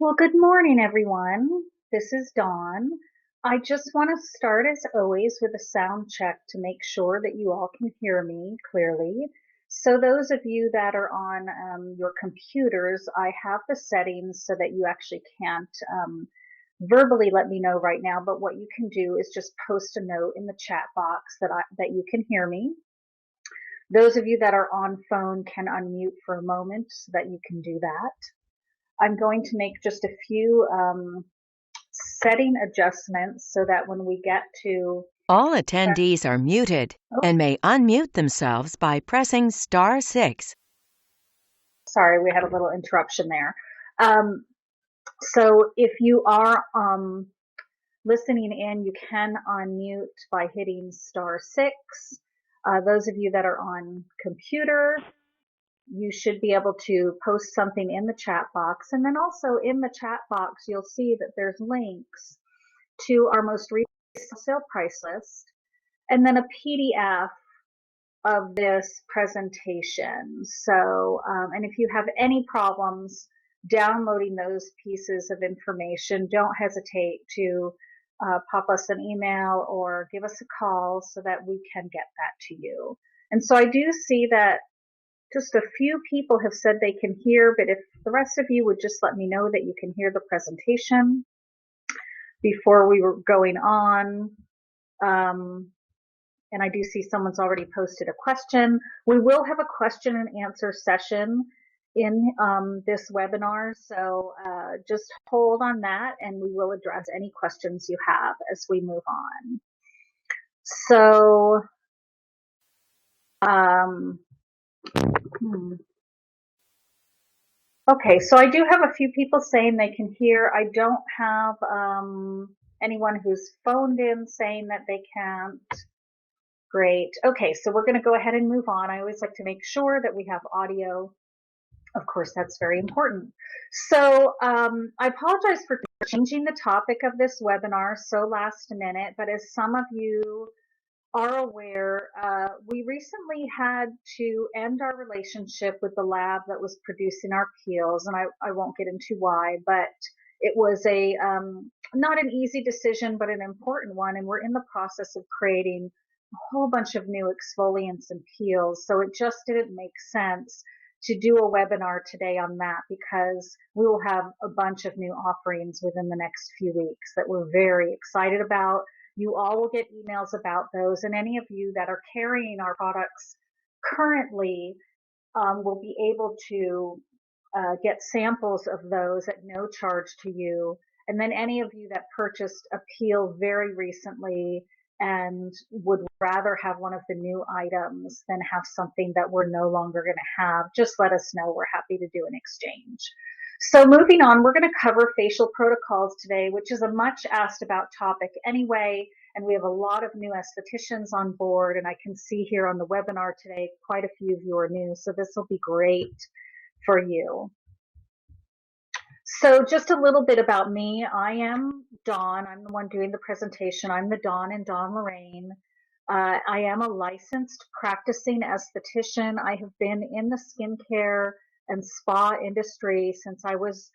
Well, good morning, everyone. This is Dawn. I just want to start, as always, with a sound check to make sure that you all can hear me clearly. So, those of you that are on your computers, I have the settings so that you actually can't verbally let me know right now. But what you can do is just post a note in the chat box that you can hear me. Those of you that are on phone can unmute for a moment so that you can do that. I'm going to make just a few setting adjustments so that when we get to, All attendees are muted oh, and may unmute themselves by pressing star 6. sorry, we had a little interruption there. Um, so if you are listening in, you can unmute by hitting star 6. Those of you that are on computer, you should be able to post something in the chat box. And then also in the chat box, you'll see that there's links to our most recent sale price list and then a PDF of this presentation. So, and if you have any problems downloading those pieces of information, don't hesitate to pop us an email or give us a call so that we can get that to you. And so I do see that just a few people have said they can hear, but if the rest of you would just let me know that you can hear the presentation before we were going on. Um, and I do see someone's already posted a question. We will have a question and answer session in this webinar, so just hold on that and we will address any questions you have as we move on. So, um, okay, so I do have a few people saying they can hear. I don't have anyone who's phoned in saying that they can't. Great. Okay, so we're going to go ahead and move on. I always like to make sure that we have audio. Of course, that's very important. So I apologize for changing the topic of this webinar so last minute, but as some of you are aware, we recently had to end our relationship with the lab that was producing our peels, and I won't get into why, but it was a not an easy decision, but an important one, and we're in the process of creating a whole bunch of new exfoliants and peels, so it just didn't make sense to do a webinar today on that because we will have a bunch of new offerings within the next few weeks that we're very excited about. You all will get emails about those, and any of you that are carrying our products currently will be able to get samples of those at no charge to you. And then any of you that purchased a peel very recently and would rather have one of the new items than have something that we're no longer going to have, just let us know. We're happy to do an exchange. So moving on, we're going to cover facial protocols today, which is a much asked about topic anyway. And we have a lot of new estheticians on board. And I can see here on the webinar today, quite a few of you are new. So this will be great for you. So just a little bit about me. I am Dawn. I'm the one doing the presentation. I'm the Dawn and Dawn Lorraine. I am a licensed practicing esthetician. I have been in the skincare and spa industry since I was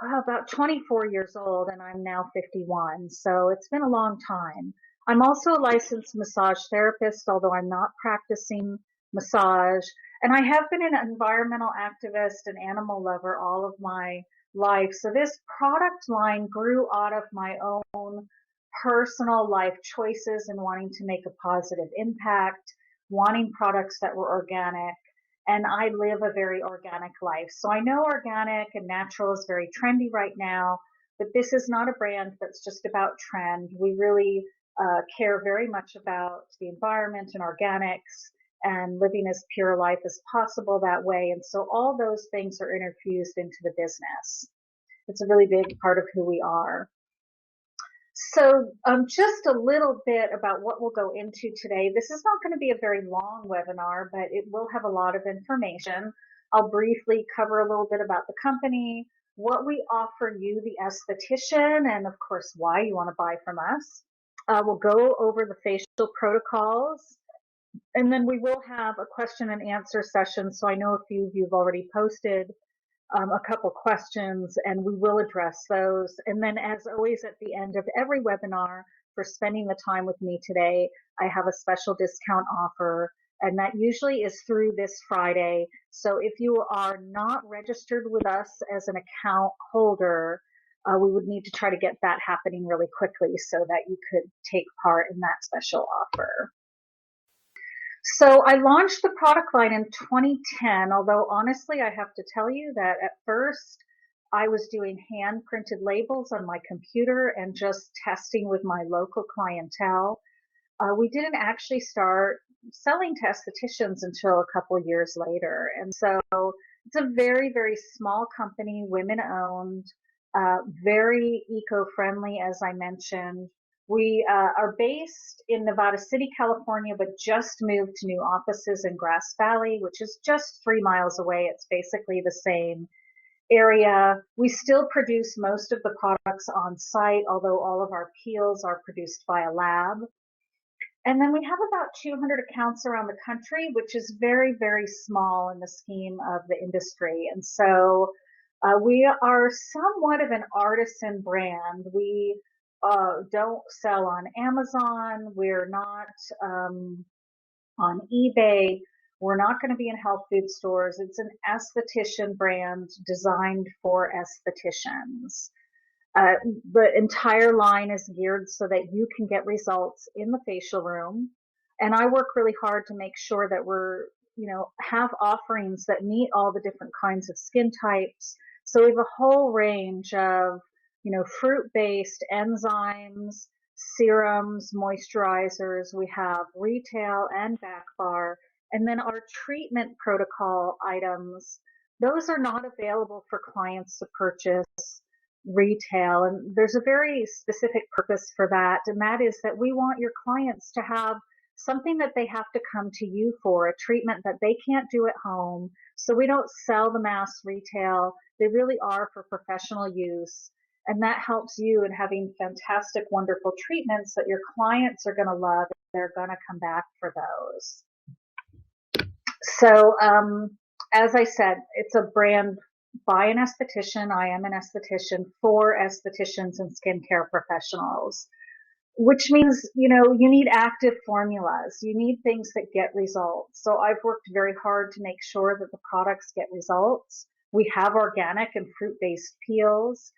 about 24 years old, and I'm now 51. So it's been a long time. I'm also a licensed massage therapist, although I'm not practicing massage. And I have been an environmental activist and animal lover all of my life. So this product line grew out of my own personal life choices and wanting to make a positive impact, wanting products that were organic, and I live a very organic life. So I know organic and natural is very trendy right now, but this is not a brand that's just about trend. We really care very much about the environment and organics and living as pure a life as possible that way. And so all those things are infused into the business. It's a really big part of who we are. So just a little bit about what we'll go into today. This is not going to be a very long webinar, but it will have a lot of information. I'll briefly cover a little bit about the company, what we offer you, the esthetician, and of course, why you want to buy from us. We'll go over the facial protocols, and then we will have a question and answer session. So I know a few of you have already posted a couple questions, and we will address those. And then, as always, at the end of every webinar, for spending the time with me today, I have a special discount offer, and that usually is through this Friday. So if you are not registered with us as an account holder, we would need to try to get that happening really quickly so that you could take part in that special offer. So I launched the product line in 2010, although honestly, I have to tell you that at first I was doing hand printed labels on my computer and just testing with my local clientele. We didn't actually start selling to estheticians until a couple years later. And so it's a very, very small company, women owned, very eco-friendly, as I mentioned. We are based in Nevada City, California, but just moved to new offices in Grass Valley, which is just 3 miles away. It's basically the same area. We still produce most of the products on site, although all of our peels are produced by a lab. And then we have about 200 accounts around the country, which is very, very small in the scheme of the industry. And so we are somewhat of an artisan brand. We don't sell on Amazon. We're not on eBay. We're not going to be in health food stores. It's an esthetician brand designed for estheticians. Uh, the entire line is geared so that you can get results in the facial room. And I work really hard to make sure that have offerings that meet all the different kinds of skin types. So we have a whole range of, fruit-based enzymes, serums, moisturizers. We have retail and back bar. And then our treatment protocol items, those are not available for clients to purchase retail. And there's a very specific purpose for that. And that is that we want your clients to have something that they have to come to you for, a treatment that they can't do at home. So we don't sell the mass retail. They really are for professional use. And that helps you in having fantastic, wonderful treatments that your clients are going to love. They're going to come back for those. So, as I said, it's a brand by an esthetician. I am an esthetician for estheticians and skincare professionals, which means, you need active formulas. You need things that get results. So I've worked very hard to make sure that the products get results. We have organic and fruit-based peels.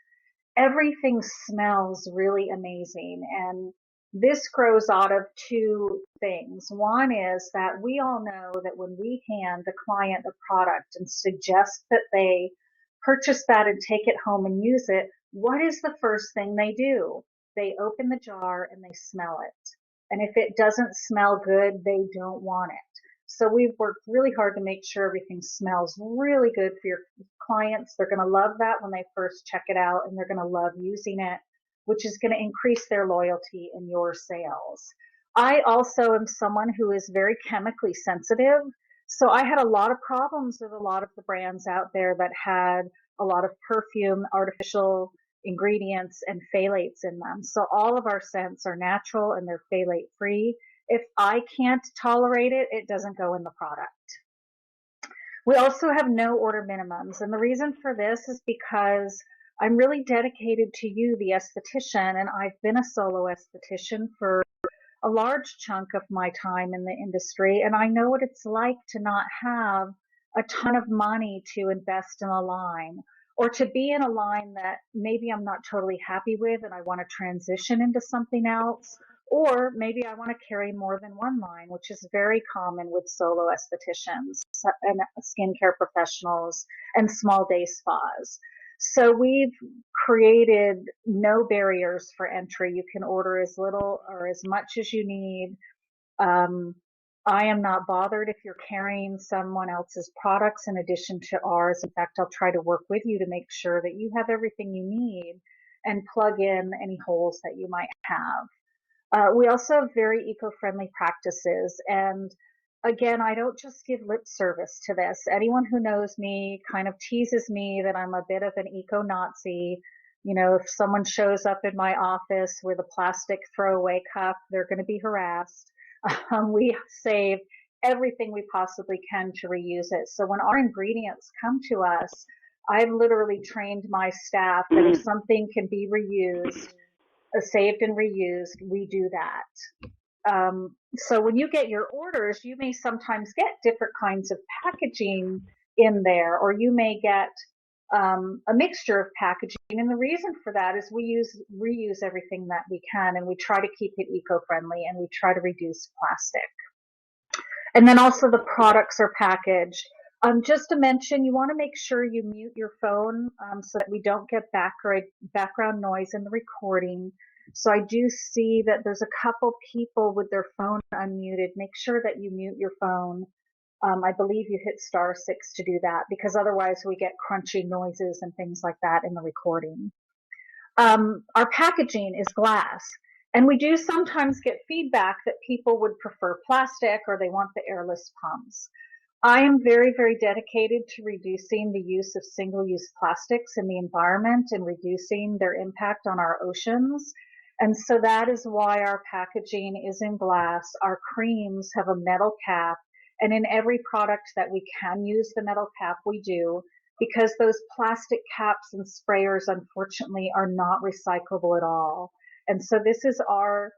Everything smells really amazing. And this grows out of two things. One is that we all know that when we hand a client a product and suggest that they purchase that and take it home and use it, what is the first thing they do? They open the jar and they smell it. And if it doesn't smell good, they don't want it. So we've worked really hard to make sure everything smells really good for your clients. They're going to love that when they first check it out, and they're going to love using it, which is going to increase their loyalty in your sales. I also am someone who is very chemically sensitive. So I had a lot of problems with a lot of the brands out there that had a lot of perfume, artificial ingredients, and phthalates in them. So all of our scents are natural and they're phthalate free. If I can't tolerate it, it doesn't go in the product. We also have no order minimums. And the reason for this is because I'm really dedicated to you, the esthetician, and I've been a solo esthetician for a large chunk of my time in the industry. And I know what it's like to not have a ton of money to invest in a line, or to be in a line that maybe I'm not totally happy with and I want to transition into something else. Or maybe I want to carry more than one line, which is very common with solo estheticians and skincare professionals and small day spas. So we've created no barriers for entry. You can order as little or as much as you need. I am not bothered if you're carrying someone else's products in addition to ours. In fact, I'll try to work with you to make sure that you have everything you need and plug in any holes that you might have. We also have very eco-friendly practices. And again, I don't just give lip service to this. Anyone who knows me kind of teases me that I'm a bit of an eco-Nazi. If someone shows up in my office with a plastic throwaway cup, they're going to be harassed. We save everything we possibly can to reuse it. So when our ingredients come to us, I've literally trained my staff that if something can be reused, saved and reused, we do that. So when you get your orders, you may sometimes get different kinds of packaging in there, or you may get a mixture of packaging. And the reason for that is we reuse everything that we can, and we try to keep it eco-friendly, and we try to reduce plastic. And then also the products are packaged. Just to mention, you want to make sure you mute your phone so that we don't get background noise in the recording. So I do see that there's a couple people with their phone unmuted. Make sure that you mute your phone. I believe you hit *6 to do that, because otherwise we get crunchy noises and things like that in the recording. Our packaging is glass. And we do sometimes get feedback that people would prefer plastic or they want the airless pumps. I am very, very dedicated to reducing the use of single-use plastics in the environment and reducing their impact on our oceans. And so that is why our packaging is in glass. Our creams have a metal cap. And in every product that we can use the metal cap, we do, because those plastic caps and sprayers, unfortunately, are not recyclable at all. And so this is our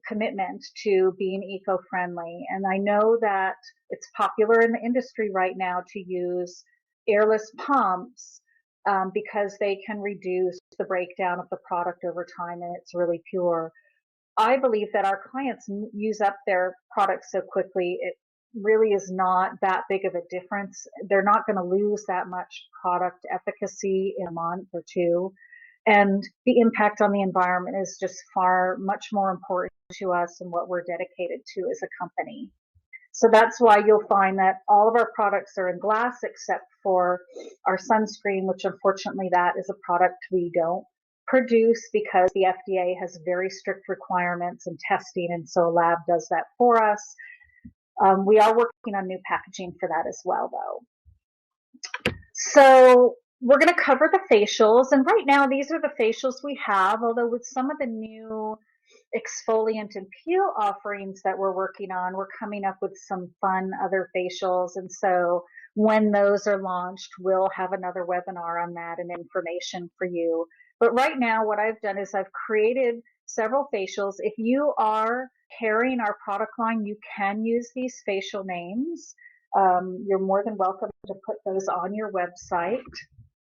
commitment to being eco-friendly. And I know that it's popular in the industry right now to use airless pumps because they can reduce the breakdown of the product over time, and it's really pure. I believe that our clients use up their products so quickly, it really is not that big of a difference. They're not going to lose that much product efficacy in a month or two. And the impact on the environment is just much more important to us and what we're dedicated to as a company. So that's why you'll find that all of our products are in glass except for our sunscreen, which unfortunately that is a product we don't produce because the FDA has very strict requirements and testing, and so a lab does that for us. We are working on new packaging for that as well, though. So we're going to cover the facials, and right now these are the facials we have, although with some of the new exfoliant and peel offerings that we're working on, we're coming up with some fun other facials, and so when those are launched, we'll have another webinar on that and information for you. But right now what I've done is I've created several facials. If you are carrying our product line, you can use these facial names. You're more than welcome to put those on your website.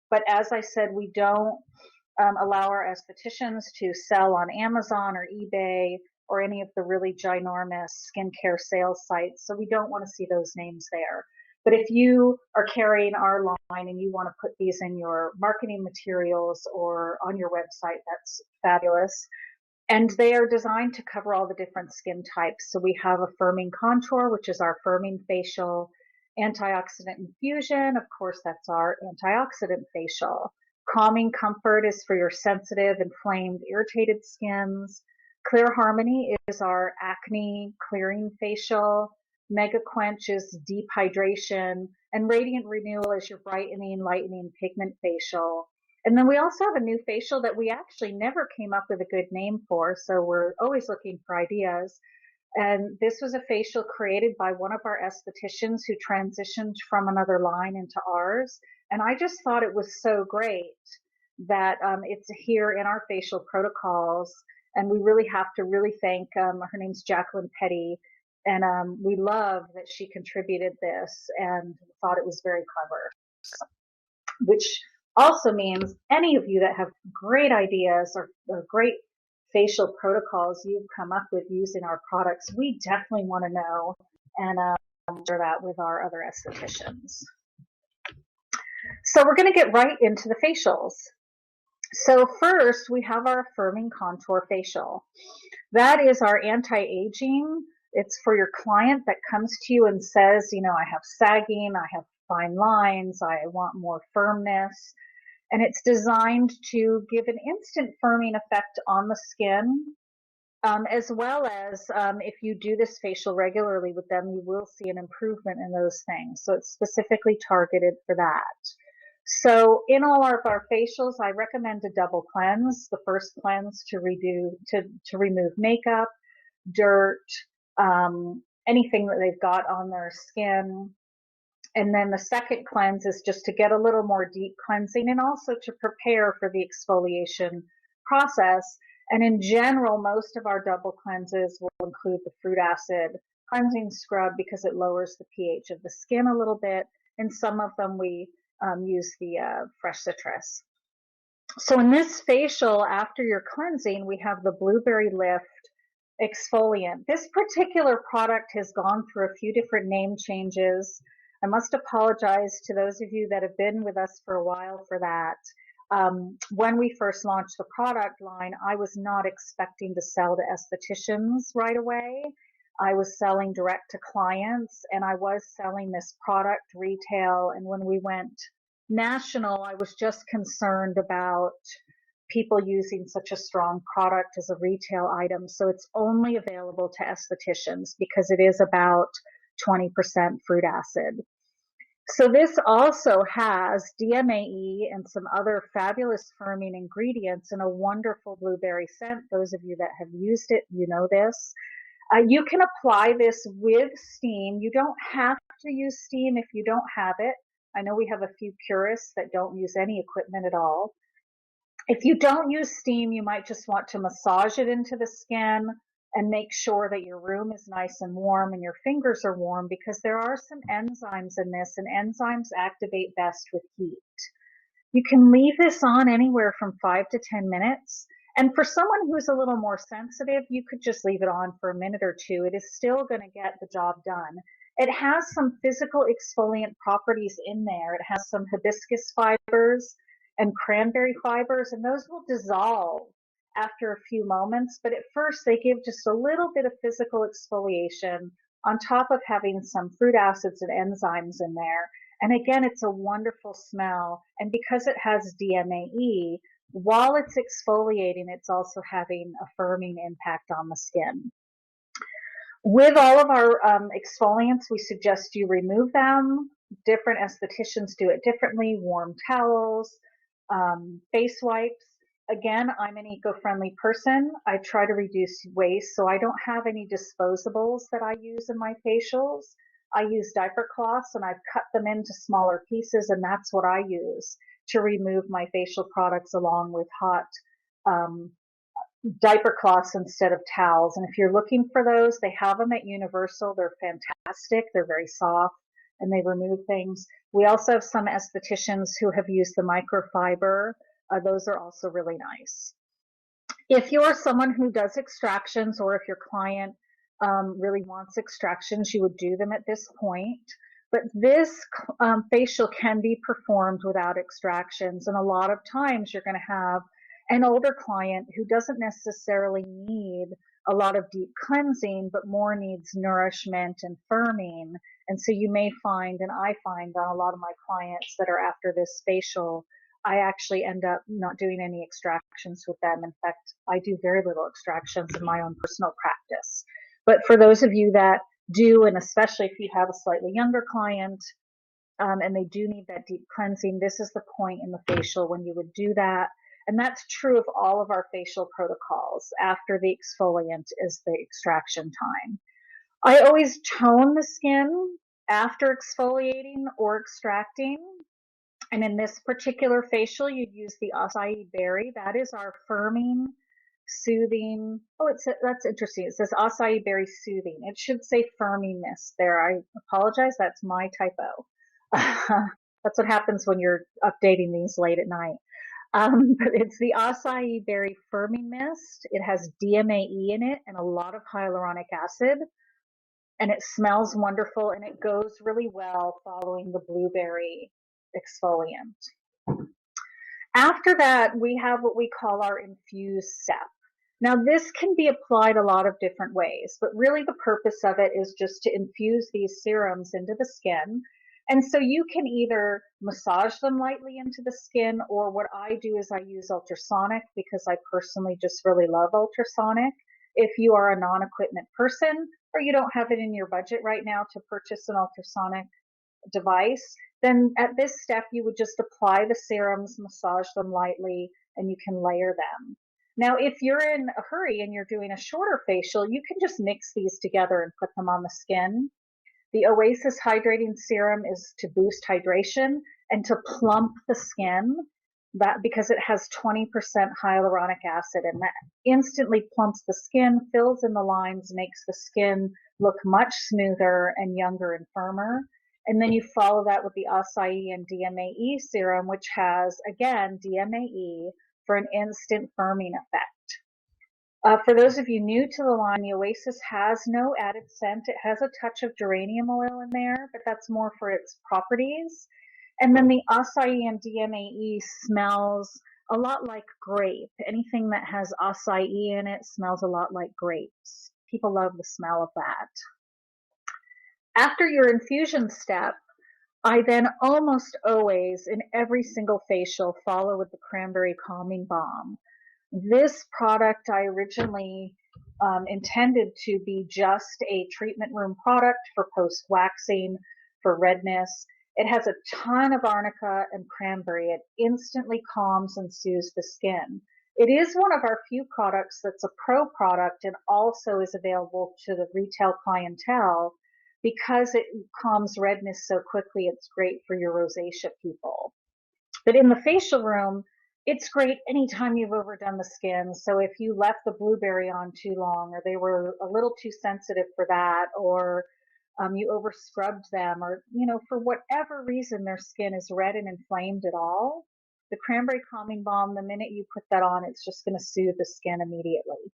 But as I said, we don't allow our estheticians to sell on Amazon or eBay or any of the really ginormous skincare sales sites. So we don't want to see those names there. But if you are carrying our line and you want to put these in your marketing materials or on your website, that's fabulous. And they are designed to cover all the different skin types. So we have a firming contour, which is our firming facial. Antioxidant infusion, of course, that's our antioxidant facial. Calming comfort is for your sensitive, inflamed, irritated skins. Clear Harmony is our acne clearing facial. Mega Quench is deep hydration. And Radiant Renewal is your brightening, lightening pigment facial. And then we also have a new facial that we actually never came up with a good name for, so we're always looking for ideas. And this was a facial created by one of our estheticians who transitioned from another line into ours. And I just thought it was so great that it's here in our facial protocols. And we really have to really thank, her name's Jacqueline Petty. And we love that she contributed this and thought it was very clever. Which also means any of you that have great ideas or great facial protocols you've come up with using our products, we definitely want to know and share that with our other estheticians. So we're going to get right into the facials. So first we have our Affirming Contour Facial. That is our anti-aging. It's for your client that comes to you and says, you know, I have sagging, I have fine lines, I want more firmness. And it's designed to give an instant firming effect on the skin, as well as if you do this facial regularly with them, you will see an improvement in those things. So it's specifically targeted for that. So in all of our facials, I recommend a double cleanse. The first cleanse to remove makeup, dirt, anything that they've got on their skin. And then the second cleanse is just to get a little more deep cleansing and also to prepare for the exfoliation process. And in general, most of our double cleanses will include the fruit acid cleansing scrub because it lowers the pH of the skin a little bit. And some of them we use the fresh citrus. So in this facial, after your cleansing, we have the Blueberry Lift exfoliant. This particular product has gone through a few different name changes. I must apologize to those of you that have been with us for a while for that. When we first launched the product line, I was not expecting to sell to estheticians right away. I was selling direct to clients, and I was selling this product retail. And when we went national, I was just concerned about people using such a strong product as a retail item. So it's only available to estheticians because it is about 20% fruit acid. So this also has DMAE and some other fabulous firming ingredients and a wonderful blueberry scent. Those of you that have used it, you know this. You can apply this with steam. You don't have to use steam if you don't have it. I know we have a few purists that don't use any equipment at all. If you don't use steam, you might just want to massage it into the skin and make sure that your room is nice and warm and your fingers are warm because there are some enzymes in this, and enzymes activate best with heat. You can leave this on anywhere from 5 to 10 minutes. And for someone who's a little more sensitive, you could just leave it on for a minute or two. It is still going to get the job done. It has some physical exfoliant properties in there. It has some hibiscus fibers and cranberry fibers, and those will dissolve after a few moments. But at first, they give just a little bit of physical exfoliation on top of having some fruit acids and enzymes in there. And again, it's a wonderful smell. And because it has DMAE, while it's exfoliating, it's also having a firming impact on the skin. With all of our exfoliants, we suggest you remove them. Different estheticians do it differently. Warm towels, face wipes. Again, I'm an eco-friendly person. I try to reduce waste, so I don't have any disposables that I use in my facials. I use diaper cloths, and I've cut them into smaller pieces, and that's what I use to remove my facial products along with hot diaper cloths instead of towels. And if you're looking for those, they have them at Universal. They're fantastic. They're very soft and they remove things. We also have some estheticians who have used the microfiber. Those are also really nice. If you're someone who does extractions, or if your client really wants extractions, you would do them at this point. But this facial can be performed without extractions. And a lot of times you're going to have an older client who doesn't necessarily need a lot of deep cleansing, but more needs nourishment and firming. And so you may find, and I find on a lot of my clients that are after this facial, I actually end up not doing any extractions with them. In fact, I do very little extractions in my own personal practice. But for those of you that do, and especially if you have a slightly younger client, and they do need that deep cleansing, this is the point in the facial when you would do that. And that's true of all of our facial protocols. After the exfoliant is the extraction time. I always tone the skin after exfoliating or extracting. And in this particular facial, you'd use the acai berry. That is our firming, soothing. Oh, that's interesting. It says acai berry soothing. It should say firming mist there. I apologize. That's my typo. That's what happens when you're updating these late at night. But it's the acai berry firming mist. It has DMAE in it and a lot of hyaluronic acid. And it smells wonderful, and it goes really well following the blueberry exfoliant. After that, we have what we call our infuse step. Now, this can be applied a lot of different ways, but really the purpose of it is just to infuse these serums into the skin. And so you can either massage them lightly into the skin, or what I do is I use ultrasonic because I personally just really love ultrasonic. If you are a non-equipment person or you don't have it in your budget right now to purchase an ultrasonic device, then at this step you would just apply the serums, massage them lightly, and you can layer them. Now, if you're in a hurry and you're doing a shorter facial, you can just mix these together and put them on the skin. The Oasis Hydrating Serum is to boost hydration and to plump the skin, that because it has 20% hyaluronic acid, and that instantly plumps the skin, fills in the lines, makes the skin look much smoother and younger and firmer. And then you follow that with the acai and DMAE serum, which has, again, DMAE for an instant firming effect. For those of you new to the line, the Oasis has no added scent. It has a touch of geranium oil in there, but that's more for its properties. And then the acai and DMAE smells a lot like grape. Anything that has acai in it smells a lot like grapes. People love the smell of that. After your infusion step, I then almost always, in every single facial, follow with the cranberry calming balm. This product I originally intended to be just a treatment room product for post-waxing, for redness. It has a ton of arnica and cranberry. It instantly calms and soothes the skin. It is one of our few products that's a pro product and also is available to the retail clientele. Because it calms redness so quickly, it's great for your rosacea people. But in the facial room, it's great anytime you've overdone the skin. So if you left the blueberry on too long, or they were a little too sensitive for that, or you over scrubbed them, or, for whatever reason their skin is red and inflamed at all, the cranberry calming balm, the minute you put that on, it's just going to soothe the skin immediately.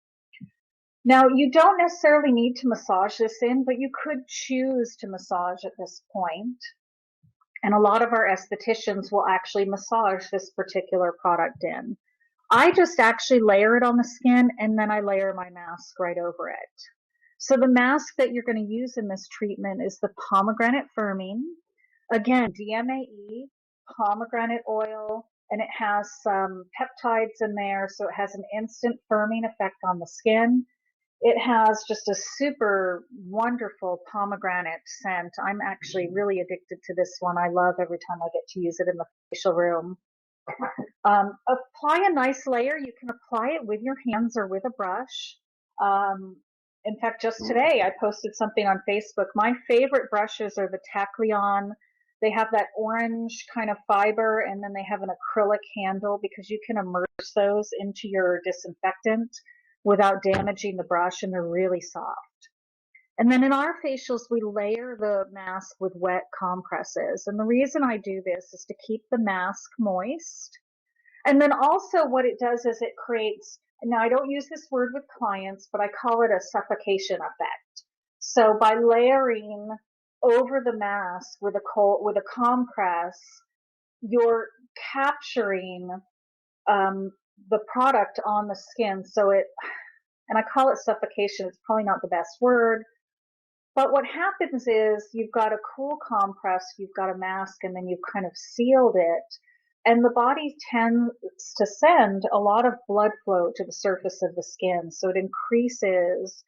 Now, you don't necessarily need to massage this in, but you could choose to massage at this point. And a lot of our estheticians will actually massage this particular product in. I just actually layer it on the skin, and then I layer my mask right over it. So the mask that you're going to use in this treatment is the pomegranate firming. Again, DMAE, pomegranate oil, and it has some peptides in there, so it has an instant firming effect on the skin. It has just a super wonderful pomegranate scent. I'm actually really addicted to this one. I love every time I get to use it in the facial room. Apply a nice layer. You can apply it with your hands or with a brush. In fact, just today I posted something on Facebook. My favorite brushes are the Tachyon. They have that orange kind of fiber, and then they have an acrylic handle because you can immerse those into your disinfectant without damaging the brush, and they're really soft. And then in our facials, we layer the mask with wet compresses. And the reason I do this is to keep the mask moist. And then also what it does is it creates, now I don't use this word with clients, but I call it a suffocation effect. So by layering over the mask with a compress, you're capturing the product on the skin. So and I call it suffocation. It's probably not the best word. But what happens is you've got a cool compress, you've got a mask, and then you've kind of sealed it. And the body tends to send a lot of blood flow to the surface of the skin. So it increases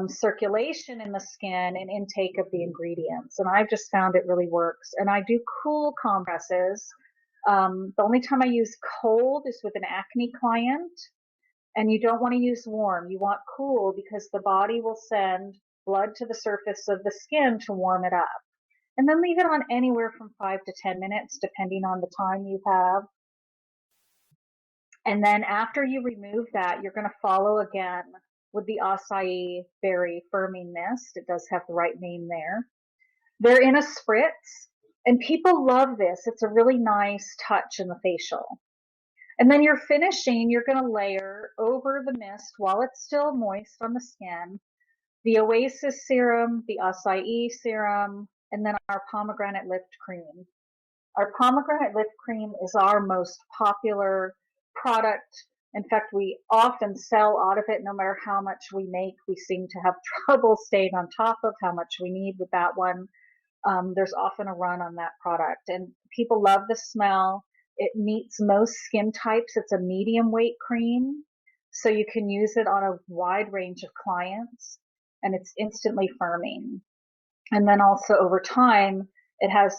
circulation in the skin and intake of the ingredients. And I've just found it really works. And I do cool compresses. The only time I use cold is with an acne client. And you don't want to use warm. You want cool because the body will send blood to the surface of the skin to warm it up. And then leave it on anywhere from 5 to 10 minutes, depending on the time you have. And then after you remove that, you're going to follow again with the acai berry firming mist. It does have the right name there. They're in a spritz, and people love this. It's a really nice touch in the facial. And then you're finishing, you're going to layer over the mist while it's still moist on the skin, the Oasis serum, the acai serum, and then our pomegranate lift cream. Our pomegranate lift cream is our most popular product. In fact, we often sell out of it no matter how much we make. We seem to have trouble staying on top of how much we need with that one. There's often a run on that product, and people love the smell. It meets most skin types. It's a medium weight cream, so you can use it on a wide range of clients, and it's instantly firming. And then also over time, it has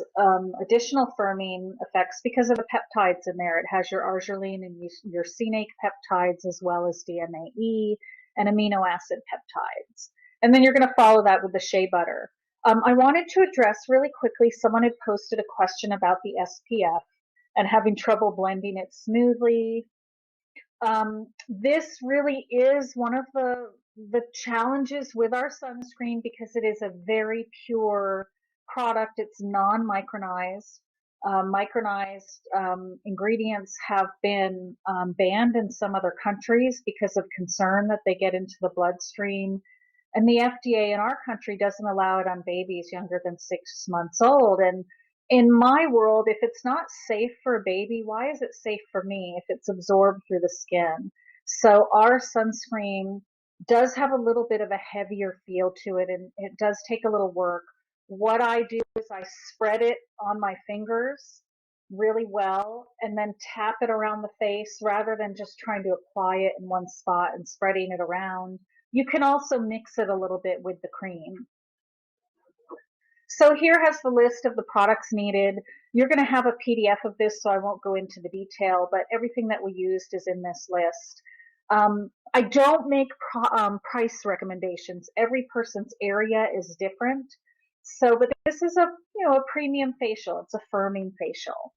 additional firming effects because of the peptides in there. It has your arginine and your ursinate peptides, as well as DMAE and amino acid peptides. And then you're going to follow that with the shea butter. I wanted to address really quickly, someone had posted a question about the SPF and having trouble blending it smoothly. This really is one of the challenges with our sunscreen because it is a very pure product. It's non-micronized. Micronized ingredients have been banned in some other countries because of concern that they get into the bloodstream. And the FDA in our country doesn't allow it on babies younger than 6 months old. And in my world, if it's not safe for a baby, why is it safe for me if it's absorbed through the skin? So our sunscreen does have a little bit of a heavier feel to it, and it does take a little work. What I do is I spread it on my fingers really well and then tap it around the face rather than just trying to apply it in one spot and spreading it around. You can also mix it a little bit with the cream. So here has the list of the products needed. You're going to have a PDF of this, so I won't go into the detail, but everything that we used is in this list. I don't make price recommendations. Every person's area is different. So, but this is a premium facial. It's a firming facial.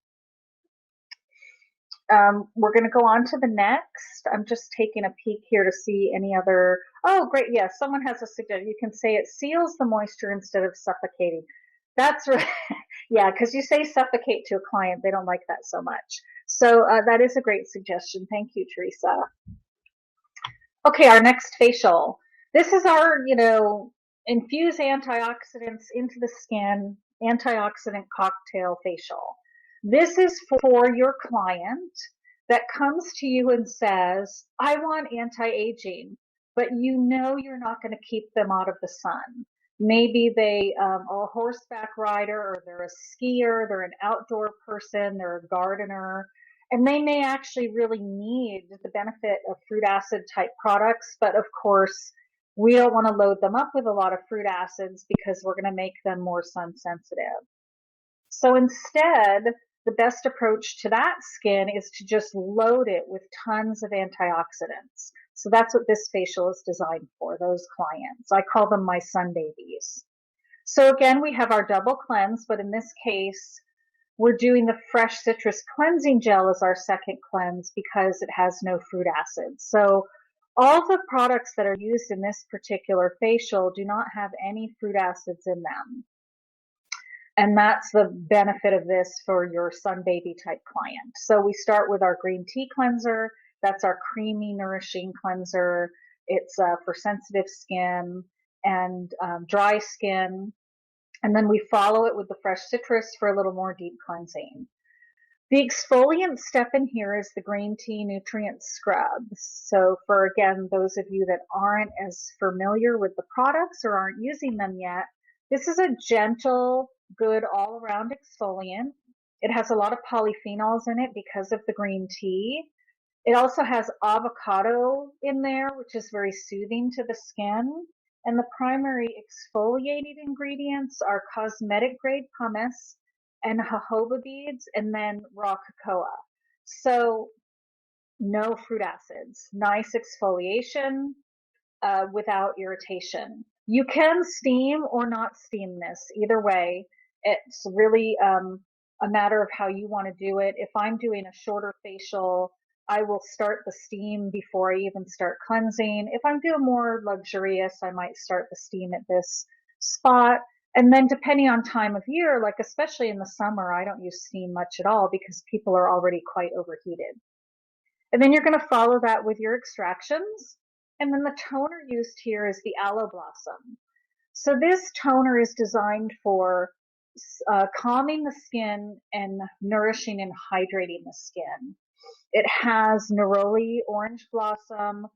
We're going to go on to the next. I'm just taking a peek here to see any other. Oh, great. Yes, someone has a suggestion. You can say it seals the moisture instead of suffocating. That's right. Yeah, because you say suffocate to a client, they don't like that so much. So that is a great suggestion. Thank you, Teresa. Okay, our next facial. This is our, infuse antioxidants into the skin, antioxidant cocktail facial. This is for your client that comes to you and says, I want anti-aging, but you know you're not going to keep them out of the sun. Maybe they are a horseback rider, or they're a skier, they're an outdoor person, they're a gardener, and they may actually really need the benefit of fruit acid type products, but of course, we don't want to load them up with a lot of fruit acids because we're going to make them more sun sensitive. So instead, the best approach to that skin is to just load it with tons of antioxidants. So that's what this facial is designed for, those clients. I call them my sun babies. So again, we have our double cleanse, but in this case, we're doing the fresh citrus cleansing gel as our second cleanse because it has no fruit acids. So all the products that are used in this particular facial do not have any fruit acids in them. And that's the benefit of this for your sun baby type client. So we start with our green tea cleanser. That's our creamy, nourishing cleanser. It's for sensitive skin and dry skin. And then we follow it with the fresh citrus for a little more deep cleansing. The exfoliant step in here is the green tea nutrient scrub. So for, again, those of you that aren't as familiar with the products or aren't using them yet, this is a gentle, good all-around exfoliant. It has a lot of polyphenols in it because of the green tea. It also has avocado in there, which is very soothing to the skin. And the primary exfoliating ingredients are cosmetic grade pumice and jojoba beads, and then raw cocoa. So no fruit acids. Nice exfoliation without irritation. You can steam or not steam this. Either way, it's really a matter of how you want to do it. If I'm doing a shorter facial, I will start the steam before I even start cleansing. If I'm doing more luxurious, I might start the steam at this spot. And then depending on time of year, like especially in the summer, I don't use steam much at all because people are already quite overheated. And then you're going to follow that with your extractions. And then the toner used here is the aloe blossom. So this toner is designed for calming the skin and nourishing and hydrating the skin. It has neroli, orange blossom,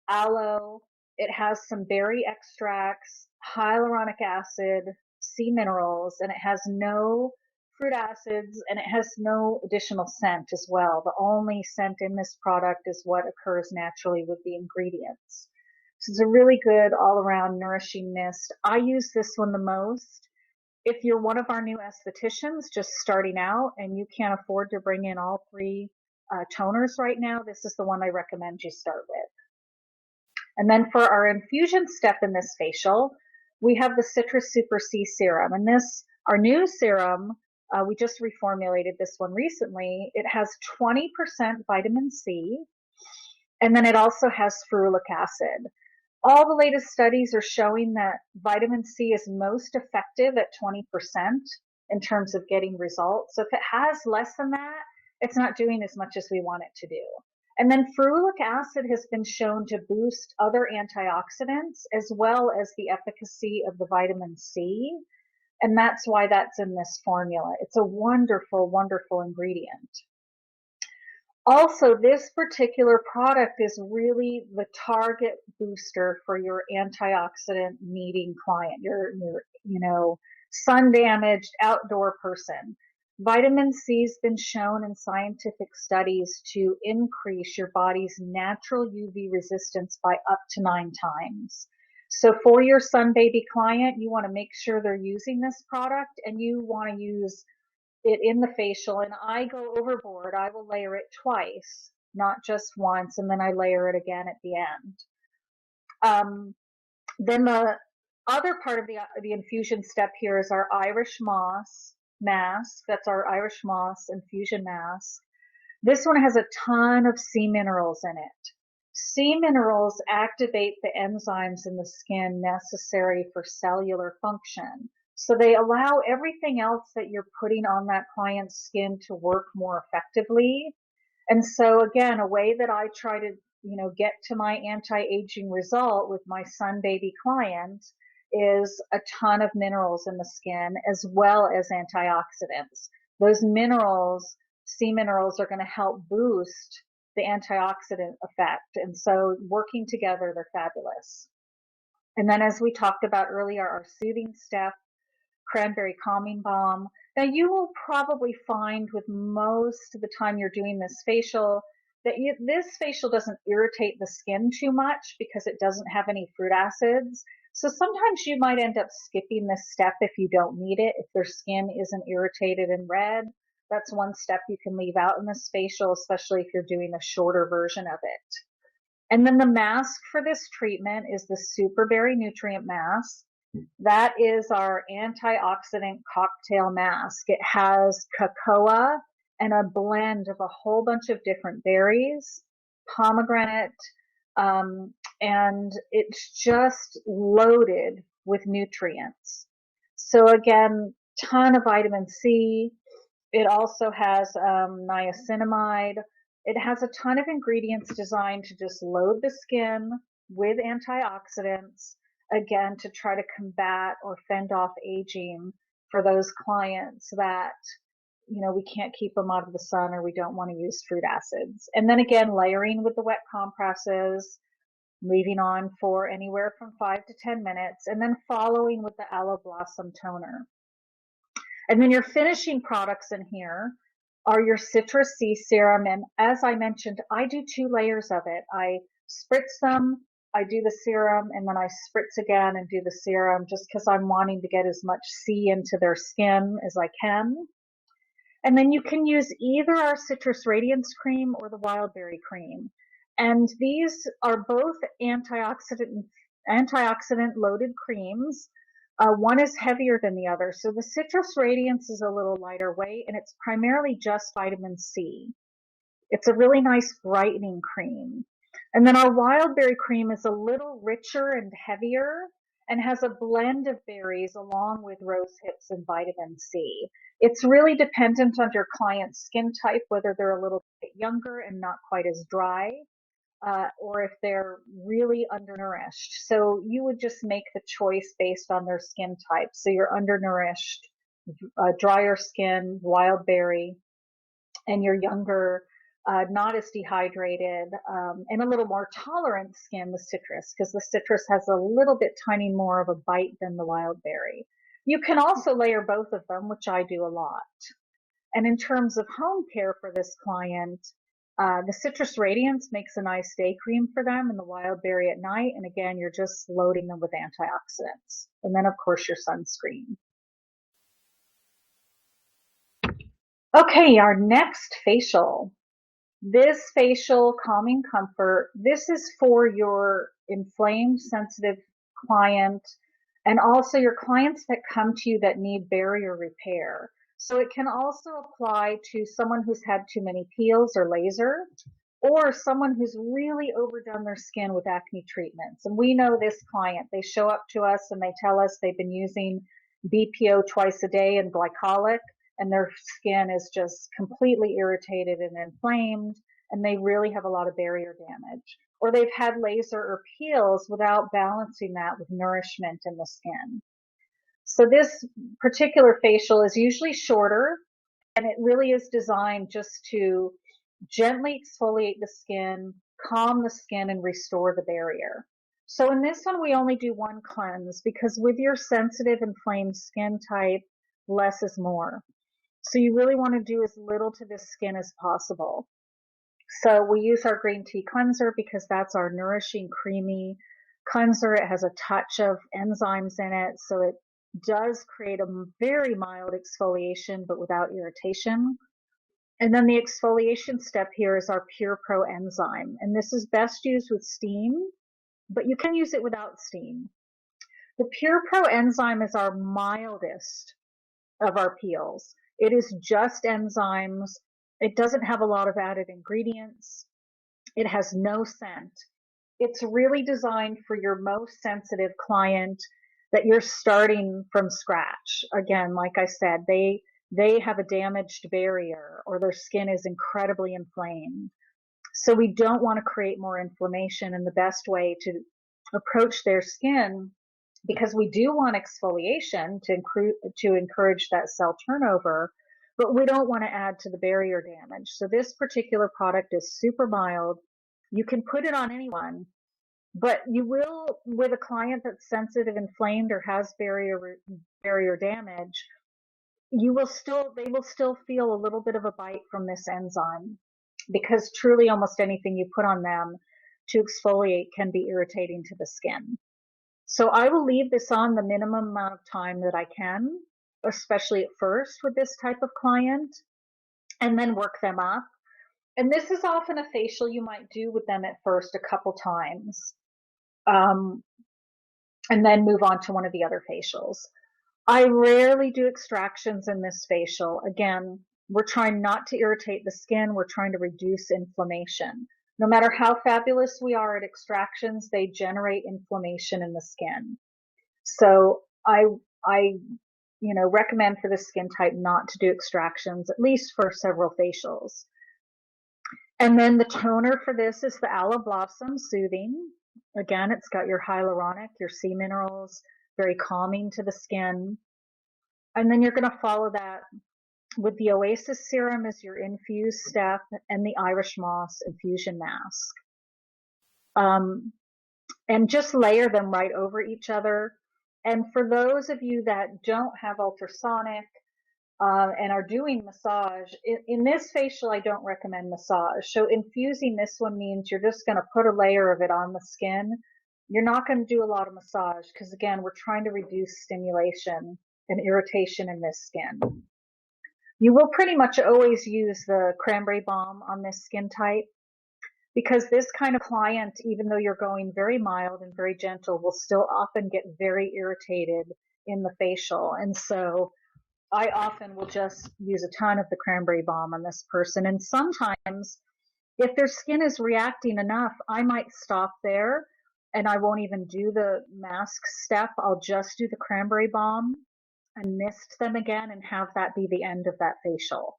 aloe. It has some berry extracts, hyaluronic acid, sea minerals, and it has no fruit acids, and it has no additional scent as well. The only scent in this product is what occurs naturally with the ingredients. So it's a really good all-around nourishing mist. I use this one the most. If you're one of our new estheticians just starting out and you can't afford to bring in all three toners right now, this is the one I recommend you start with. And then for our infusion step in this facial, we have the Citrus Super C Serum. And this, our new serum, we just reformulated this one recently. It has 20% vitamin C, and then it also has ferulic acid. All the latest studies are showing that vitamin C is most effective at 20% in terms of getting results. So if it has less than that, it's not doing as much as we want it to do. And then ferulic acid has been shown to boost other antioxidants as well as the efficacy of the vitamin C. And that's why that's in this formula. It's a wonderful, wonderful ingredient. Also, this particular product is really the target booster for your antioxidant needing client, your sun damaged outdoor person. Vitamin C has been shown in scientific studies to increase your body's natural UV resistance by up to 9 times. So for your sun baby client, you want to make sure they're using this product, and you want to use it in the facial, and I go overboard. I will layer it twice, not just once, and then I layer it again at the end. Then the other part of the infusion step here is our Irish moss mask. That's our Irish moss infusion mask. This one has a ton of sea minerals in it. Sea minerals activate the enzymes in the skin necessary for cellular function. So they allow everything else that you're putting on that client's skin to work more effectively. And so again, a way that I try to, get to my anti-aging result with my sun baby client is a ton of minerals in the skin as well as antioxidants. Those minerals, sea minerals, are going to help boost the antioxidant effect. And so working together, they're fabulous. And then as we talked about earlier, our soothing step, cranberry calming balm. Now you will probably find with most of the time you're doing this facial that this facial doesn't irritate the skin too much because it doesn't have any fruit acids. So sometimes you might end up skipping this step if you don't need it. If their skin isn't irritated and red, that's one step you can leave out in this facial, especially if you're doing a shorter version of it. And then the mask for this treatment is the Super Berry Nutrient Mask. That is our antioxidant cocktail mask. It has cocoa and a blend of a whole bunch of different berries, pomegranate, and it's just loaded with nutrients. So again, ton of vitamin C. It also has niacinamide. It has a ton of ingredients designed to just load the skin with antioxidants, again, to try to combat or fend off aging for those clients that, we can't keep them out of the sun or we don't want to use fruit acids. And then again, layering with the wet compresses, leaving on for anywhere from 5 to 10 minutes, and then following with the Aloe Blossom Toner. And then your finishing products in here are your Citrus C Serum. And as I mentioned, I do 2 layers of it. I spritz them, I do the serum, and then I spritz again and do the serum just because I'm wanting to get as much C into their skin as I can. And then you can use either our Citrus Radiance Cream or the Wild Berry Cream. And these are both antioxidant loaded creams. One is heavier than the other. So the Citrus Radiance is a little lighter weight, and it's primarily just vitamin C. It's a really nice brightening cream. And then our Wild Berry Cream is a little richer and heavier and has a blend of berries along with rose hips and vitamin C. It's really dependent on your client's skin type, whether they're a little bit younger and not quite as dry, or if they're really undernourished. So you would just make the choice based on their skin type. So you're undernourished, drier skin, wild berry, and you're younger, not as dehydrated, and a little more tolerant skin, the citrus, because the citrus has a little bit tiny more of a bite than the wild berry. You can also layer both of them, which I do a lot. And in terms of home care for this client, the Citrus Radiance makes a nice day cream for them, and the Wild Berry at night. And again, you're just loading them with antioxidants. And then, of course, your sunscreen. Okay, our next facial. This facial calming comfort, this is for your inflamed, sensitive client and also your clients that come to you that need barrier repair. So it can also apply to someone who's had too many peels or laser, or someone who's really overdone their skin with acne treatments. And we know this client, they show up to us and they tell us they've been using BPO twice a day and glycolic, and their skin is just completely irritated and inflamed, and they really have a lot of barrier damage. Or they've had laser or peels without balancing that with nourishment in the skin. So this particular facial is usually shorter, and it really is designed just to gently exfoliate the skin, calm the skin, and restore the barrier. So in this one, we only do one cleanse because with your sensitive inflamed skin type, less is more. So you really want to do as little to the skin as possible. So we use our green tea cleanser because that's our nourishing, creamy cleanser. It has a touch of enzymes in it, so it does create a very mild exfoliation, but without irritation. And then the exfoliation step here is our Pure Pro enzyme. And this is best used with steam, but you can use it without steam. The Pure Pro enzyme is our mildest of our peels. It is just enzymes. It doesn't have a lot of added ingredients. It has no scent. It's really designed for your most sensitive client that you're starting from scratch. Again, like I said, they have a damaged barrier or their skin is incredibly inflamed. So we don't want to create more inflammation, and the best way to approach their skin, because we do want exfoliation to encourage that cell turnover, but we don't want to add to the barrier damage. So this particular product is super mild. You can put it on anyone, but you will, with a client that's sensitive, inflamed, or has barrier damage, they will still feel a little bit of a bite from this enzyme, because truly almost anything you put on them to exfoliate can be irritating to the skin. So I will leave this on the minimum amount of time that I can, especially at first with this type of client, and then work them up. And this is often a facial you might do with them at first a couple times, um, and then move on to one of the other facials. I rarely do extractions in this facial. Again, we're trying not to irritate the skin. We're trying to reduce inflammation. No matter how fabulous we are at extractions, they generate inflammation in the skin. So I recommend for this skin type not to do extractions, at least for several facials. And then the toner for this is the Aloe Blossom Soothing. Again, it's got your hyaluronic, your sea minerals, very calming to the skin. And then you're going to follow that with the Oasis Serum as your infused step, and the Irish Moss infusion mask. And just layer them right over each other. And for those of you that don't have ultrasonic and are doing massage, in this facial, I don't recommend massage. So infusing this one means you're just going to put a layer of it on the skin. You're not going to do a lot of massage because, again, we're trying to reduce stimulation and irritation in this skin. You will pretty much always use the cranberry balm on this skin type, because this kind of client, even though you're going very mild and very gentle, will still often get very irritated in the facial. And so I often will just use a ton of the cranberry balm on this person. And sometimes if their skin is reacting enough, I might stop there and I won't even do the mask step. I'll just do the cranberry balm and mist them again and have that be the end of that facial.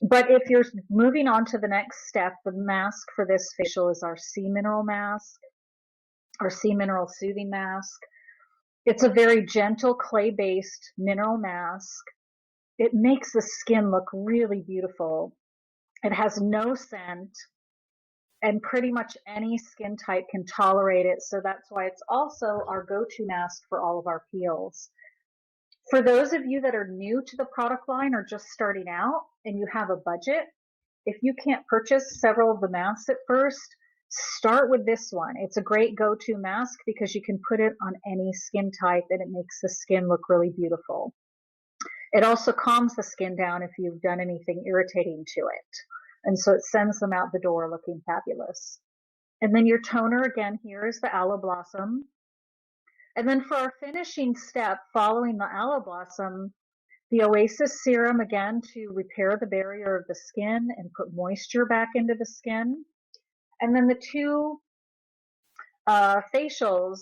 But if you're moving on to the next step, the mask for this facial is our sea mineral mask, our sea mineral soothing mask. It's a very gentle clay-based mineral mask. It makes the skin look really beautiful. It has no scent, and pretty much any skin type can tolerate it. So that's why it's also our go-to mask for all of our peels. For those of you that are new to the product line or just starting out and you have a budget, if you can't purchase several of the masks at first, start with this one. It's a great go-to mask because you can put it on any skin type and it makes the skin look really beautiful. It also calms the skin down if you've done anything irritating to it. And so it sends them out the door looking fabulous. And then your toner, again, here is the Aloe Blossom. And then for our finishing step following the aloe blossom, the Oasis Serum, again, to repair the barrier of the skin and put moisture back into the skin. And then the two facial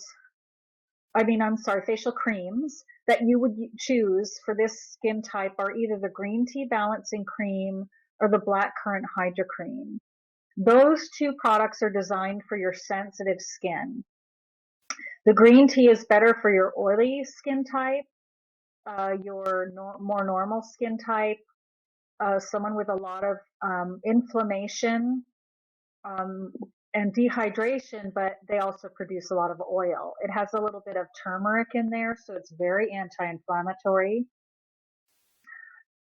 creams that you would choose for this skin type are either the green tea balancing cream or the black currant hydro cream. Those two products are designed for your sensitive skin. The green tea is better for your oily skin type, your more normal skin type, someone with a lot of inflammation um, and dehydration, but they also produce a lot of oil. It has a little bit of turmeric in there, so it's very anti-inflammatory.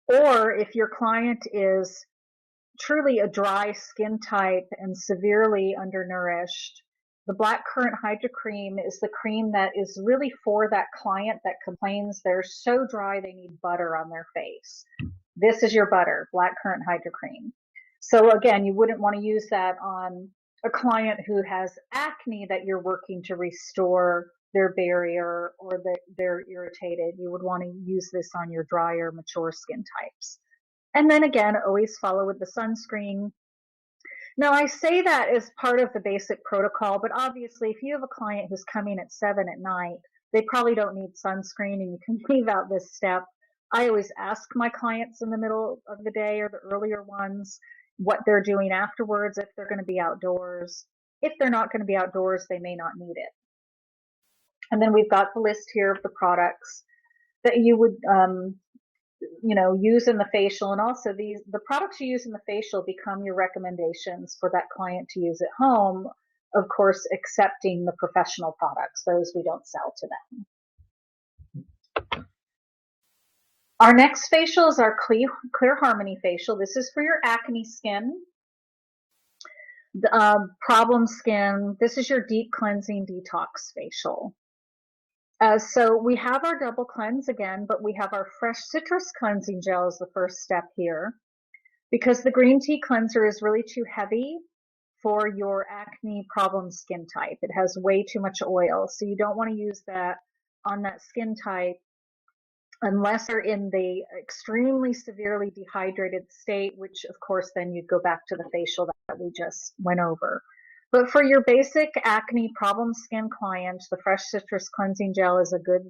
Or if your client is truly a dry skin type and severely undernourished, the black currant hydro cream is the cream that is really for that client that complains they're so dry they need butter on their face. This is your butter, black currant hydro cream. So again, you wouldn't want to use that on a client who has acne that you're working to restore their barrier or that they're irritated. You would want to use this on your drier, mature skin types. And then again, always follow with the sunscreen. Now, I say that as part of the basic protocol, but obviously, if you have a client who's coming at 7 at night, they probably don't need sunscreen, and you can leave out this step. I always ask my clients in the middle of the day or the earlier ones what they're doing afterwards, if they're going to be outdoors. If they're not going to be outdoors, they may not need it. And then we've got the list here of the products that you would use in the facial, and also the products you use in the facial become your recommendations for that client to use at home, of course accepting the professional products, those we don't sell to them. Our next facial is our Clear Harmony facial. This is for your acne skin, problem skin. This is your deep cleansing detox facial. So we have our double cleanse again, but we have our fresh citrus cleansing gel as the first step here, because the green tea cleanser is really too heavy for your acne problem skin type. It has way too much oil, so you don't want to use that on that skin type unless you're in the extremely severely dehydrated state, which of course then you'd go back to the facial that we just went over. But for your basic acne problem skin client, the Fresh Citrus Cleansing Gel is a good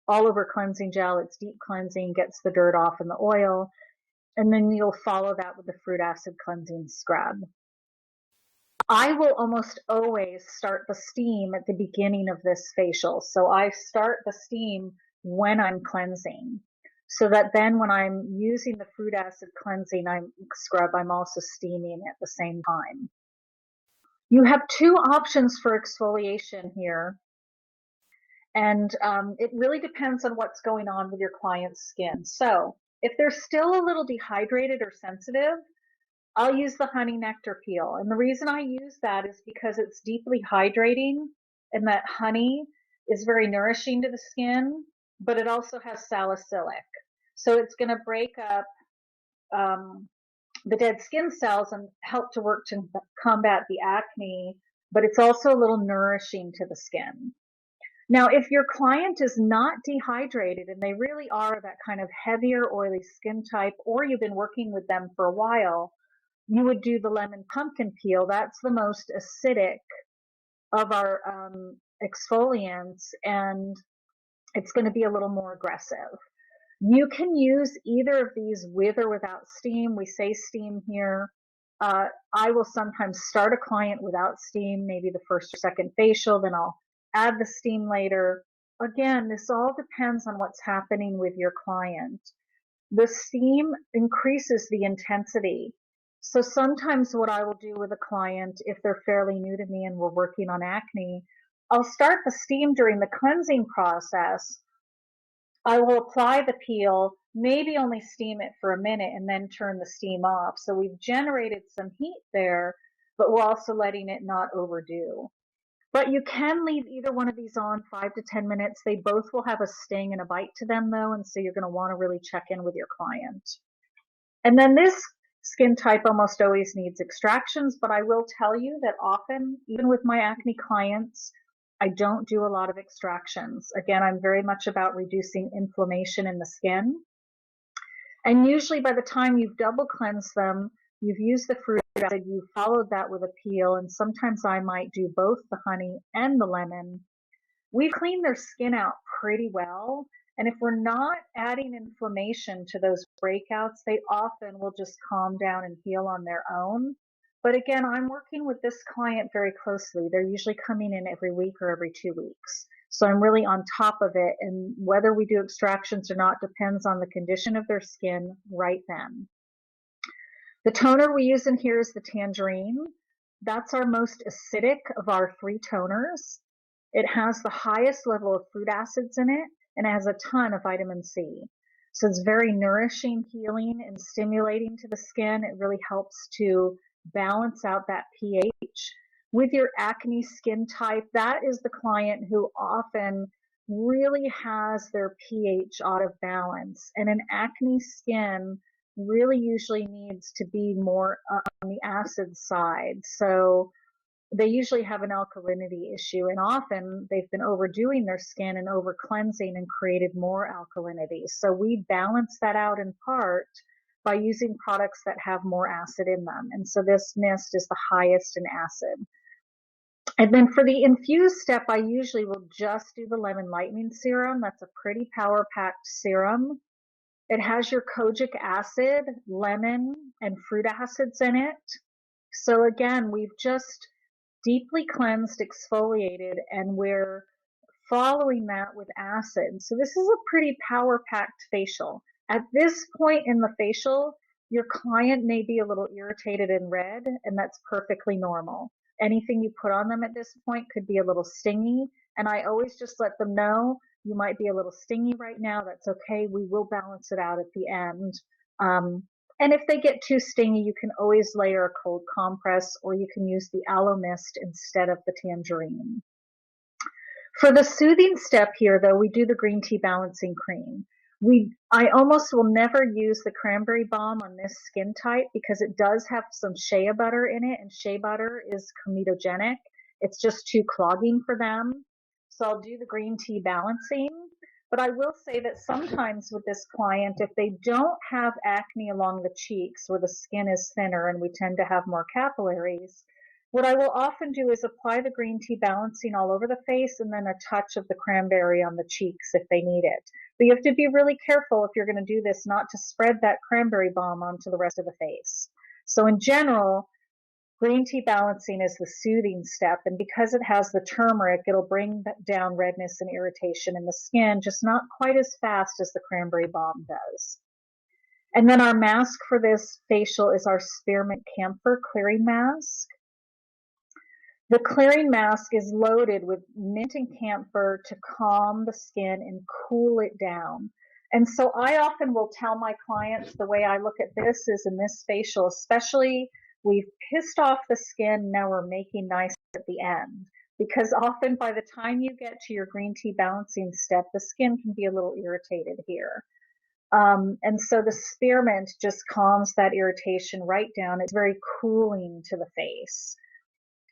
all-over cleansing gel. It's deep cleansing, gets the dirt off and the oil. And then you'll follow that with the Fruit Acid Cleansing Scrub. I will almost always start the steam at the beginning of this facial. So I start the steam when I'm cleansing, so that then when I'm using the Fruit Acid Cleansing Scrub, I'm also steaming at the same time. You have two options for exfoliation here, and it really depends on what's going on with your client's skin. So if they're still a little dehydrated or sensitive, I'll use the honey nectar peel. And the reason I use that is because it's deeply hydrating, and that honey is very nourishing to the skin, but it also has salicylic. So it's going to break up the dead skin cells and help to work to combat the acne, but it's also a little nourishing to the skin. Now, if your client is not dehydrated and they really are that kind of heavier, oily skin type, or you've been working with them for a while, you would do the lemon pumpkin peel. That's the most acidic of our exfoliants, and it's going to be a little more aggressive. You can use either of these with or without steam. We say steam here. I will sometimes start a client without steam, maybe the first or second facial, then I'll add the steam later. Again, this all depends on what's happening with your client. The steam increases the intensity. So sometimes what I will do with a client, if they're fairly new to me and we're working on acne, I'll start the steam during the cleansing process. I will apply the peel, maybe only steam it for a minute and then turn the steam off. So we've generated some heat there, but we're also letting it not overdo. But you can leave either one of these on 5 to 10 minutes. They both will have a sting and a bite to them though, and so you're going to want to really check in with your client. And then this skin type almost always needs extractions, but I will tell you that often, even with my acne clients, I don't do a lot of extractions. Again, I'm very much about reducing inflammation in the skin. And usually by the time you've double cleansed them, you've used the fruit acid, you've followed that with a peel, and sometimes I might do both the honey and the lemon. We've cleaned their skin out pretty well. And if we're not adding inflammation to those breakouts, they often will just calm down and heal on their own. But again, I'm working with this client very closely. They're usually coming in every week or every 2 weeks. So I'm really on top of it. And whether we do extractions or not depends on the condition of their skin right then. The toner we use in here is the tangerine. That's our most acidic of our 3 toners. It has the highest level of fruit acids in it, and it has a ton of vitamin C. So it's very nourishing, healing, and stimulating to the skin. It really helps to balance out that pH. With your acne skin type, that is the client who often really has their pH out of balance. And an acne skin really usually needs to be more on the acid side. So they usually have an alkalinity issue, and often they've been overdoing their skin and over cleansing and created more alkalinity. So we balance that out in part by using products that have more acid in them. And so this mist is the highest in acid. And then for the infused step, I usually will just do the lemon lightening serum. That's a pretty power packed serum. It has your kojic acid, lemon, and fruit acids in it. So again, we've just deeply cleansed, exfoliated, and we're following that with acid. So this is a pretty power-packed facial. At this point in the facial, your client may be a little irritated and red, and that's perfectly normal. Anything you put on them at this point could be a little stingy, and I always just let them know you might be a little stingy right now. That's okay. We will balance it out at the end. And if they get too stingy, you can always layer a cold compress, or you can use the aloe mist instead of the tangerine. For the soothing step here, though, we do the green tea balancing cream. I almost will never use the cranberry balm on this skin type because it does have some shea butter in it, and shea butter is comedogenic. It's just too clogging for them. So I'll do the green tea balancing. But I will say that sometimes with this client, if they don't have acne along the cheeks where the skin is thinner and we tend to have more capillaries, what I will often do is apply the green tea balancing all over the face and then a touch of the cranberry on the cheeks if they need it. But you have to be really careful if you're going to do this not to spread that cranberry balm onto the rest of the face. So in general, green tea balancing is the soothing step, and because it has the turmeric, it'll bring down redness and irritation in the skin, just not quite as fast as the cranberry balm does. And then our mask for this facial is our spearmint camphor clearing mask. The clearing mask is loaded with mint and camphor to calm the skin and cool it down. And so I often will tell my clients the way I look at this is in this facial, especially we've pissed off the skin, now we're making nice at the end. Because often by the time you get to your green tea balancing step, the skin can be a little irritated here. And so the spearmint just calms that irritation right down. It's very cooling to the face.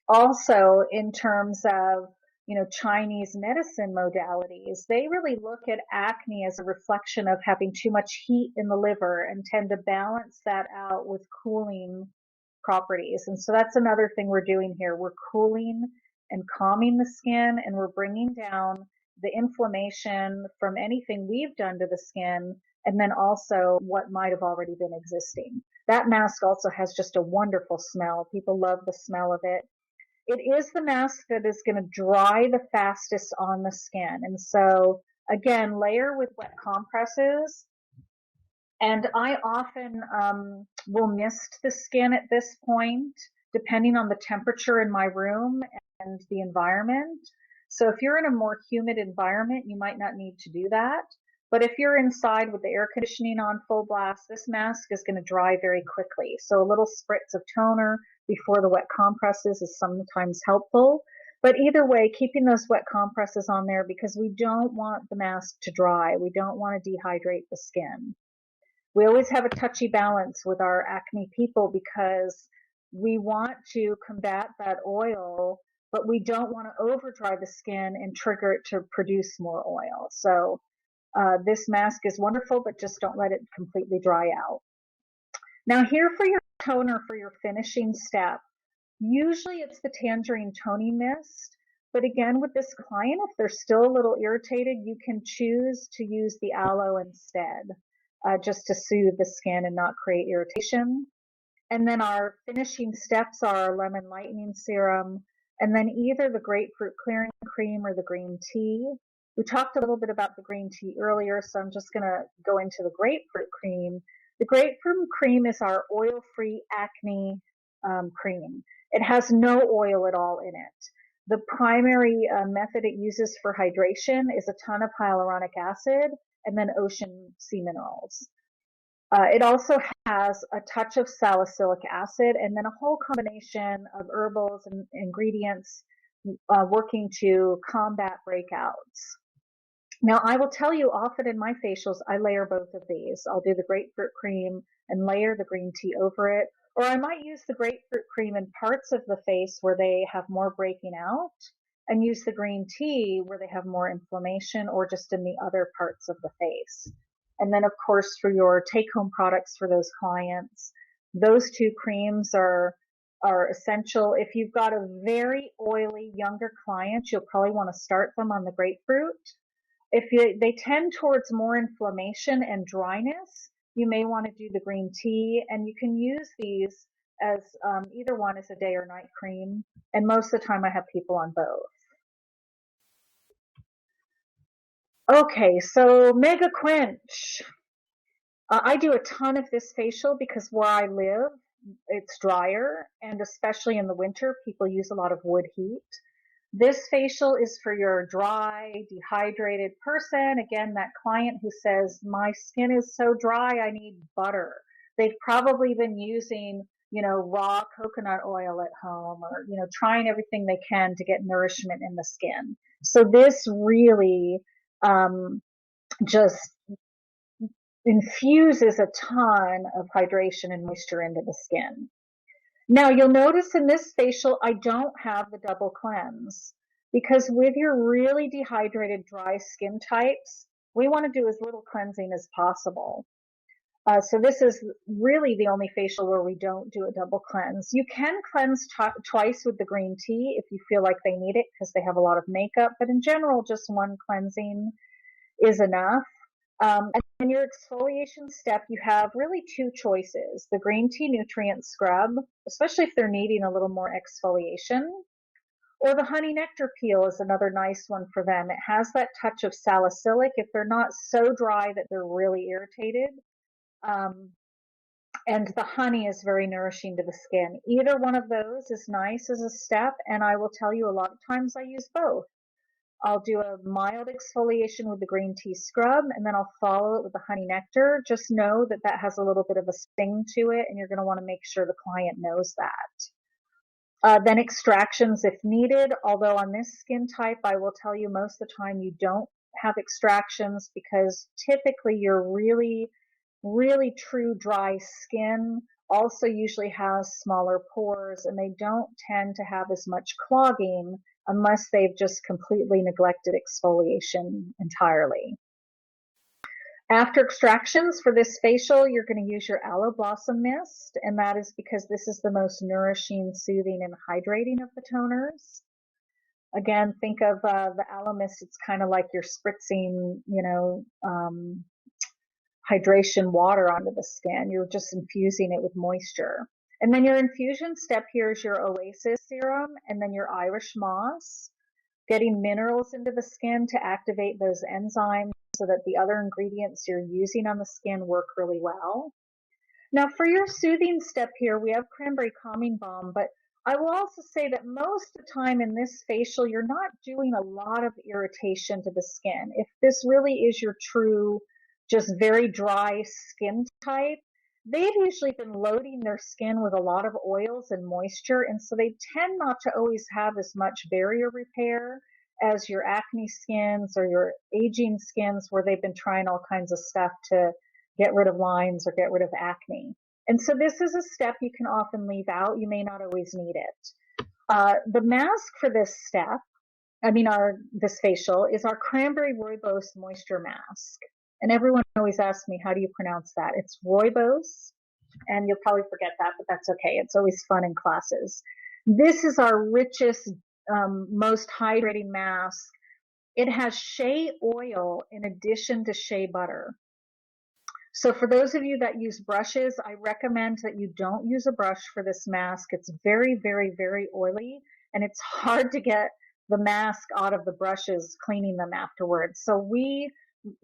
Also, in terms of Chinese medicine modalities, they really look at acne as a reflection of having too much heat in the liver and tend to balance that out with cooling properties. And so that's another thing we're doing here. We're cooling and calming the skin, and we're bringing down the inflammation from anything we've done to the skin, and then also what might have already been existing. That mask also has just a wonderful smell. People love the smell of it. It is the mask that is going to dry the fastest on the skin. And so again, layer with wet compresses. And I often will mist the skin at this point, depending on the temperature in my room and the environment. So if you're in a more humid environment, you might not need to do that. But if you're inside with the air conditioning on full blast, this mask is going to dry very quickly. So a little spritz of toner before the wet compresses is sometimes helpful. But either way, keeping those wet compresses on there because we don't want the mask to dry. We don't want to dehydrate the skin. We always have a touchy balance with our acne people because we want to combat that oil, but we don't want to over dry the skin and trigger it to produce more oil. So this mask is wonderful, but just don't let it completely dry out. Now here for your toner for your finishing step, usually it's the Tangerine Toning Mist. But again, with this client, if they're still a little irritated, you can choose to use the aloe instead, just to soothe the skin and not create irritation. And then our finishing steps are our lemon lightening serum, and then either the grapefruit clearing cream or the green tea. We talked a little bit about the green tea earlier, so I'm just going to go into the grapefruit cream. The grapefruit cream is our oil-free acne cream. It has no oil at all in it. The primary method it uses for hydration is a ton of hyaluronic acid and then ocean sea minerals. It also has a touch of salicylic acid and then a whole combination of herbals and ingredients working to combat breakouts. Now, I will tell you often in my facials, I layer both of these. I'll do the grapefruit cream and layer the green tea over it. Or I might use the grapefruit cream in parts of the face where they have more breaking out and use the green tea where they have more inflammation or just in the other parts of the face. And then, of course, for your take-home products for those clients, those two creams are essential. If you've got a very oily younger client, you'll probably want to start them on the grapefruit. If they tend towards more inflammation and dryness, you may want to do the green tea, and you can use these as either one as a day or night cream. And most of the time I have people on both. Okay, so Mega Quench. I do a ton of this facial because where I live, it's drier, and especially in the winter, people use a lot of wood heat. This facial is for your dry, dehydrated person. Again, that client who says, my skin is so dry, I need butter. They've probably been using, raw coconut oil at home or, trying everything they can to get nourishment in the skin. So this really just infuses a ton of hydration and moisture into the skin. Now you'll notice in this facial, I don't have the double cleanse because with your really dehydrated dry skin types, we want to do as little cleansing as possible. So this is really the only facial where we don't do a double cleanse. You can cleanse twice with the green tea if you feel like they need it because they have a lot of makeup, but in general, just one cleansing is enough. And in your exfoliation step, you have really two choices. The green tea nutrient scrub, especially if they're needing a little more exfoliation, or the honey nectar peel is another nice one for them. It has that touch of salicylic if they're not so dry that they're really irritated. And the honey is very nourishing to the skin. Either one of those is nice as a step, and I will tell you a lot of times I use both. I'll do a mild exfoliation with the green tea scrub, and then I'll follow it with the honey nectar. Just know that that has a little bit of a sting to it, and you're going to want to make sure the client knows that. Then extractions if needed, although on this skin type, I will tell you most of the time you don't have extractions because typically your really, really true dry skin also usually has smaller pores, and they don't tend to have as much clogging unless they've just completely neglected exfoliation entirely. After extractions for this facial, you're going to use your aloe blossom mist, and that is because this is the most nourishing, soothing, and hydrating of the toners. Again, think of the aloe mist, it's kind of like you're spritzing, hydration water onto the skin. You're just infusing it with moisture. And then your infusion step here is your Oasis serum and then your Irish moss, getting minerals into the skin to activate those enzymes so that the other ingredients you're using on the skin work really well. Now for your soothing step here, we have cranberry calming balm, but I will also say that most of the time in this facial, you're not doing a lot of irritation to the skin. If this really is your true, just very dry skin type, they've usually been loading their skin with a lot of oils and moisture, and so they tend not to always have as much barrier repair as your acne skins or your aging skins where they've been trying all kinds of stuff to get rid of lines or get rid of acne. And so this is a step you can often leave out. You may not always need it. The mask for this step, this facial is our cranberry rooibos moisture mask. And everyone always asks me, how do you pronounce that? It's rooibos, and you'll probably forget that, but that's okay. It's always fun in classes. This is our richest, most hydrating mask. It has shea oil in addition to shea butter. So for those of you that use brushes, I recommend that you don't use a brush for this mask. It's very, very, very oily, and it's hard to get the mask out of the brushes cleaning them afterwards. So we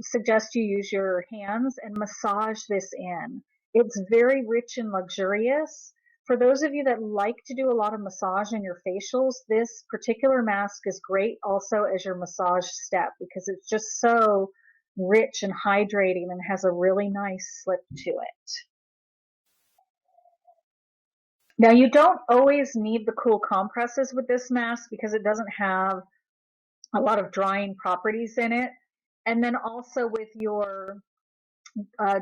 suggest you use your hands and massage this in. It's very rich and luxurious. For those of you that like to do a lot of massage in your facials, this particular mask is great also as your massage step because it's just so rich and hydrating and has a really nice slip to it. Now you don't always need the cool compresses with this mask because it doesn't have a lot of drying properties in it. And then also with your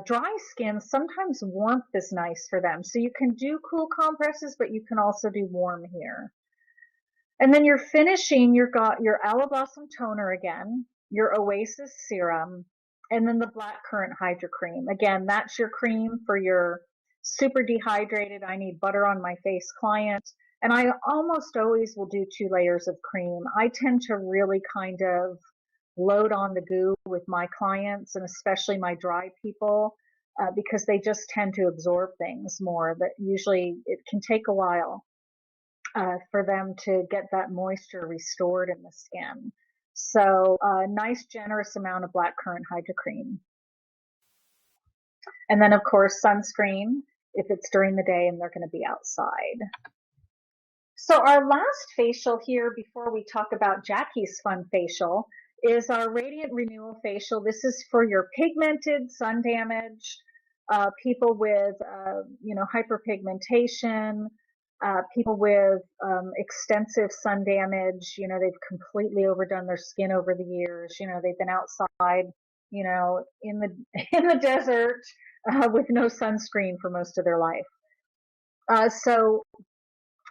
dry skin, sometimes warmth is nice for them. So you can do cool compresses, but you can also do warm here. And then you're finishing, you've got your Aloe Blossom Toner again, your Oasis Serum, and then the Black Currant Hydro Cream. Again, that's your cream for your super dehydrated, I need butter on my face client. And I almost always will do 2 layers of cream. I tend to really kind of load on the goo with my clients and especially my dry people because they just tend to absorb things more. But usually it can take a while for them to get that moisture restored in the skin. So a nice generous amount of black currant hydro cream. And then of course sunscreen if it's during the day and they're going to be outside. So our last facial here before we talk about Jackie's fun facial is our Radiant Renewal Facial. This is for your pigmented, sun damaged, people with, hyperpigmentation, people with extensive sun damage. They've completely overdone their skin over the years. They've been outside, in the in the desert with no sunscreen for most of their life. So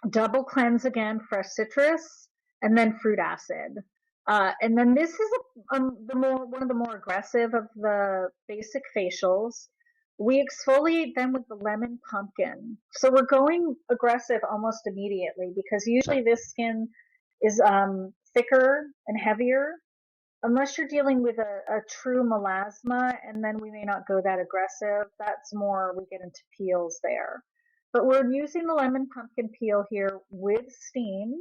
double cleanse again, fresh citrus, and then fruit acid. And then this is one of the more aggressive of the basic facials. We exfoliate them with the lemon pumpkin. So we're going aggressive almost immediately because usually this skin is thicker and heavier unless you're dealing with a true melasma, and then we may not go that aggressive. That's more, we get into peels there. But we're using the lemon pumpkin peel here with steam,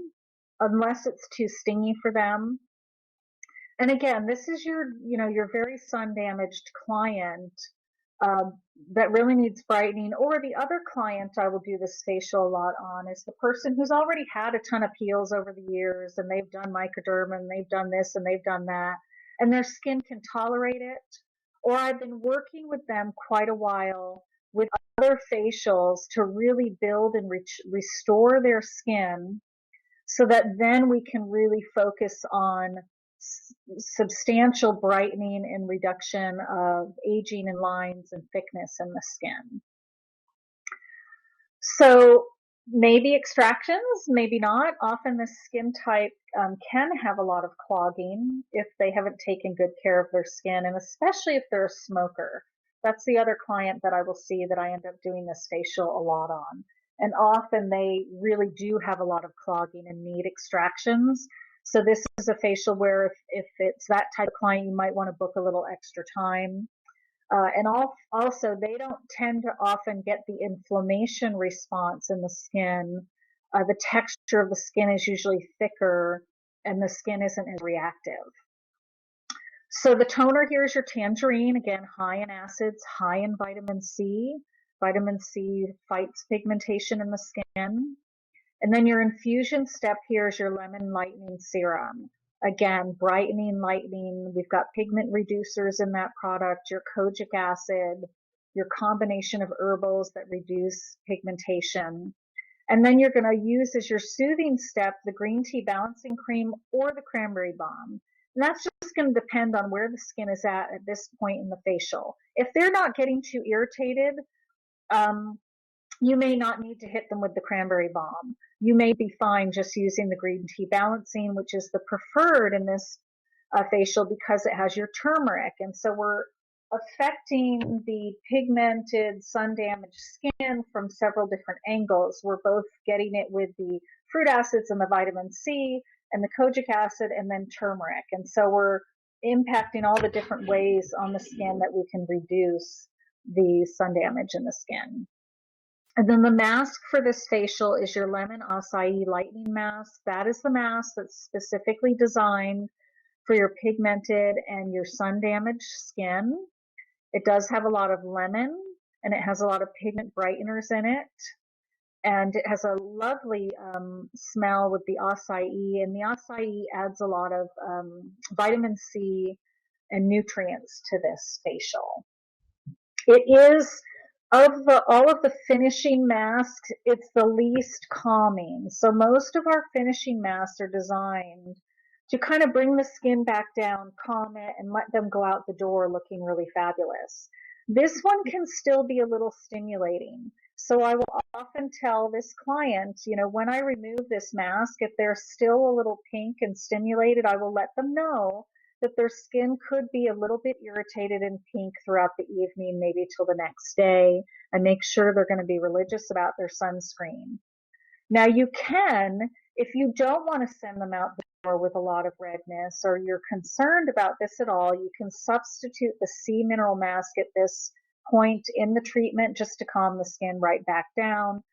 unless it's too stingy for them. And again, this is your very sun damaged client that really needs brightening, or the other client I will do this facial a lot on is the person who's already had a ton of peels over the years and they've done microderm and they've done this and they've done that and their skin can tolerate it. Or I've been working with them quite a while with other facials to really build and restore their skin so that then we can really focus on substantial brightening and reduction of aging and lines and thickness in the skin. So maybe extractions, maybe not. Often this skin type can have a lot of clogging if they haven't taken good care of their skin, and especially if they're a smoker. That's the other client that I will see that I end up doing this facial a lot on. And often they really do have a lot of clogging and need extractions. So this is a facial where if it's that type of client, you might want to book a little extra time. And also, they don't tend to often get the inflammation response in the skin. The texture of the skin is usually thicker and the skin isn't as reactive. So the toner here is your tangerine, again, high in acids, high in vitamin C. Vitamin C fights pigmentation in the skin. And then your infusion step here is your lemon lightening serum. Again, brightening, lightening. We've got pigment reducers in that product, your kojic acid, your combination of herbals that reduce pigmentation. And then you're going to use as your soothing step the green tea balancing cream or the cranberry balm. And that's just going to depend on where the skin is at this point in the facial. If they're not getting too irritated, You may not need to hit them with the cranberry balm. You may be fine just using the green tea balancing, which is the preferred in this facial because it has your turmeric. And so we're affecting the pigmented sun damaged skin from several different angles. We're both getting it with the fruit acids and the vitamin C and the kojic acid and then turmeric. And so we're impacting all the different ways on the skin that we can reduce the sun damage in the skin. And then the mask for this facial is your lemon acai lightening mask. That is the mask that's specifically designed for your pigmented and your sun damaged skin. It does have a lot of lemon and it has a lot of pigment brighteners in it. And it has a lovely smell with the acai, and the acai adds a lot of vitamin C and nutrients to this facial. It is all of the finishing masks, it's the least calming. So most of our finishing masks are designed to kind of bring the skin back down, calm it, and let them go out the door looking really fabulous. This one can still be a little stimulating. So I will often tell this client, when I remove this mask, if they're still a little pink and stimulated, I will let them know that their skin could be a little bit irritated and pink throughout the evening, maybe till the next day, and make sure they're going to be religious about their sunscreen. Now you can, if you don't want to send them out the door with a lot of redness or you're concerned about this at all, you can substitute the sea mineral mask at this point in the treatment just to calm the skin right back down.